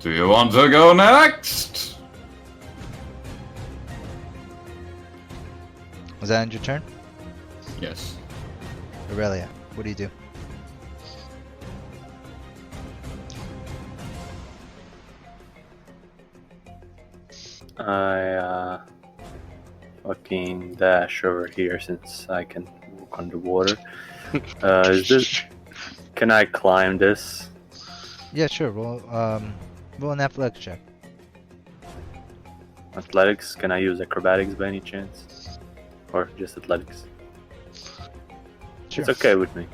Do you want to go next? Was that end your turn? Yes. Aurelia, what do you do? I fucking dash over here since I can walk on the water. Is this? Can I climb this? Yeah, sure. Roll an athletics check. Athletics? Can I use acrobatics by any chance? Or just athletics? Sure. It's okay with me.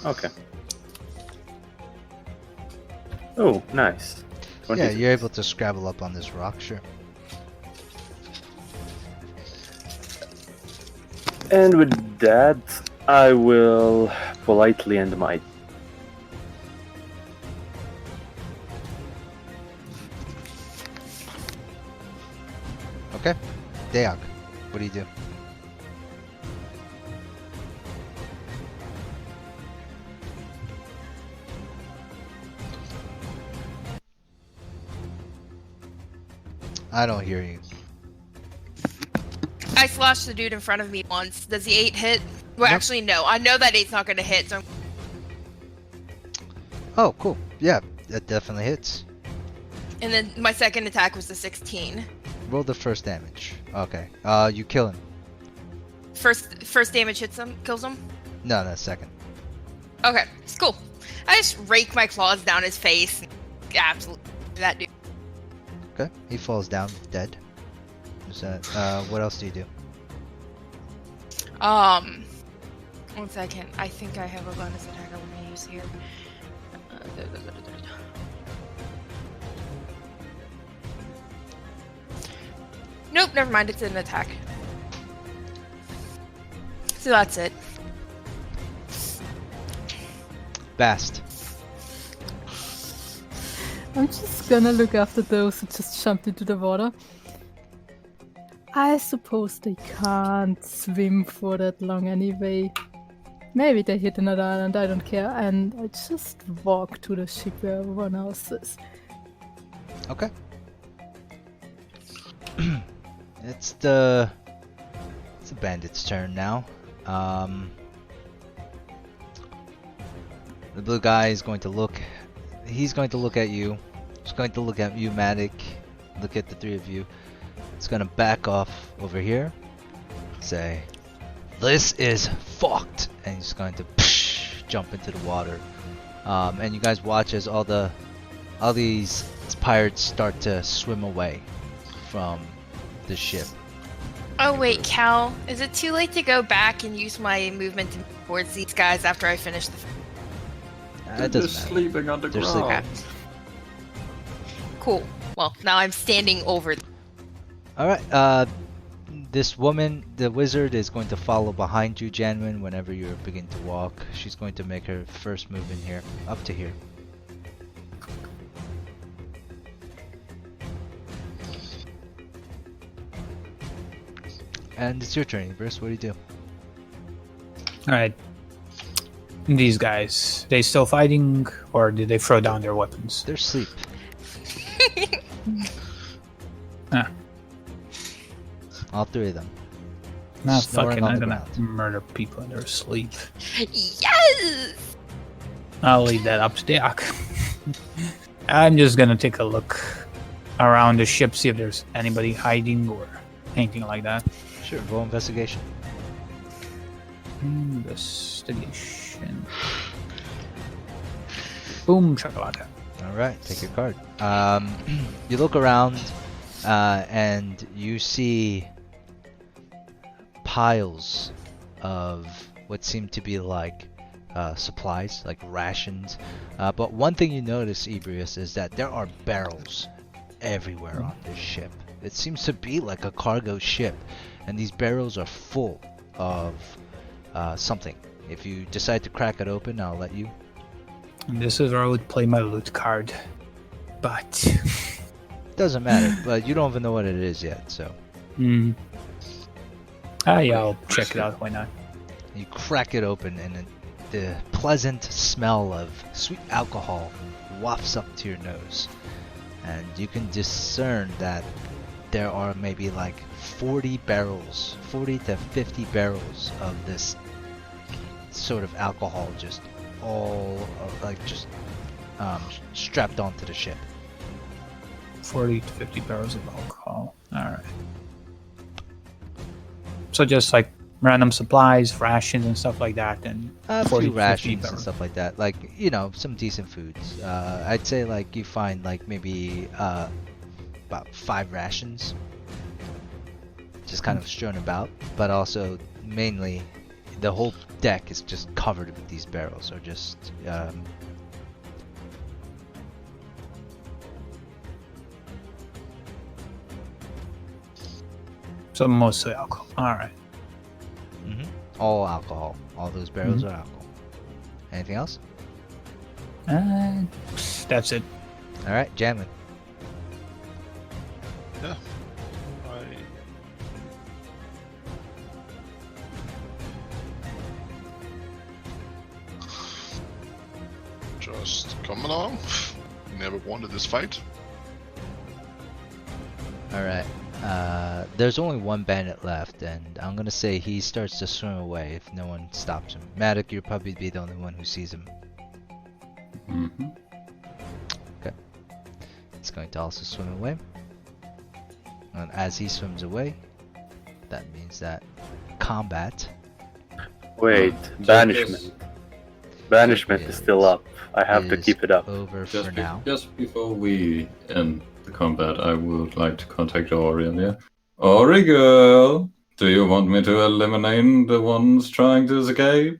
Okay. Oh, nice. Yeah, 26. you're able to scrabble up on this rock, sure. And with that, I will politely end my. Okay. Deog, what do you do? I don't hear you. I slashed the dude in front of me once. Does the 8 hit? Well, Nope. actually, no. I know that 8's not going to hit, so Oh, cool. Yeah, that definitely hits. and then my second attack was the 16. Roll the first damage. Okay. You kill him. First damage hits him, kills him. No, that's second. Okay, it's cool. I just rake my claws down his face. Absolutely, that dude. Okay. He falls down dead. Is that, what else do you do? 1 second. I think I have a bonus attack I want to use here. Nope, never mind. It's an attack. So that's it. Bast. I'm just gonna look after those who just jumped into the water. I suppose they can't swim for that long anyway. Maybe they hit another island, I don't care. And I just walk to the ship where everyone else is. Okay. It's the bandit's turn now. The blue guy is going to look. He's going to look at you. He's going to look at you, Matic. Look at the three of you. It's gonna back off over here. Say, "This is fucked," and he's going to jump into the water. And you guys watch as all these pirates start to swim away from the ship. Oh wait, Cal, is it too late to go back and use my movement to move towards these guys after I finish the? It They're doesn't matter. sleeping on the They're ground. sleeping. Cool. Well, now I'm standing over. Alright, this woman, the wizard, is going to follow behind you, Janwin, whenever you begin to walk. She's going to make her first move in here, up to here. And it's your turn, Bruce. What do you do? Alright. These guys, they still fighting, or did they throw down their weapons? They're asleep. Ah. All three of them. Not Snoring fucking, on I'm the gonna ground. murder people in their sleep. Yes. I'll leave that up to Doc. I'm just gonna take a look around the ship, see if there's anybody hiding or anything like that. Sure, roll investigation. Investigation. Boom, shakalaka. All right, take your card. You look around, and you see piles of what seem to be like supplies, like rations. But one thing you notice, Ebrius, is that there are barrels everywhere on this ship. It seems to be like a cargo ship, and these barrels are full of something. If you decide to crack it open, I'll let you. And this is where I would play my loot card. But... Doesn't matter, but you don't even know what it is yet, so. yeah, I'll check it out, why not? You crack it open, and the pleasant smell of sweet alcohol wafts up to your nose. And you can discern that there are maybe like 40 to 50 barrels of this sort of alcohol just strapped onto the ship. 40 to 50 barrels of alcohol. Alright. So just like random supplies, rations and stuff like that, and A 40 few to 50 rations barrels. and stuff like that. Like, some decent foods. I'd say like you find like maybe about 5 rations just kind of strewn about, but also mainly the whole deck is just covered with these barrels, or just So mostly alcohol. Alright. all alcohol. All those barrels are alcohol. Anything else? That's it. All right, Jamlin. Yeah. Just come along. Never wanted this fight. All right. There's only one bandit left, and I'm gonna say he starts to swim away if no one stops him. Matic, you'll probably be the only one who sees him. Mm-hmm. Okay. He's going to also swim away. And as he swims away, that means that combat. Wait, banishment. Banishment is still up. I have to is keep it up. over for now. Just before we end the combat, I would like to contact Orion here. Ori girl, do you want me to eliminate the ones trying to escape?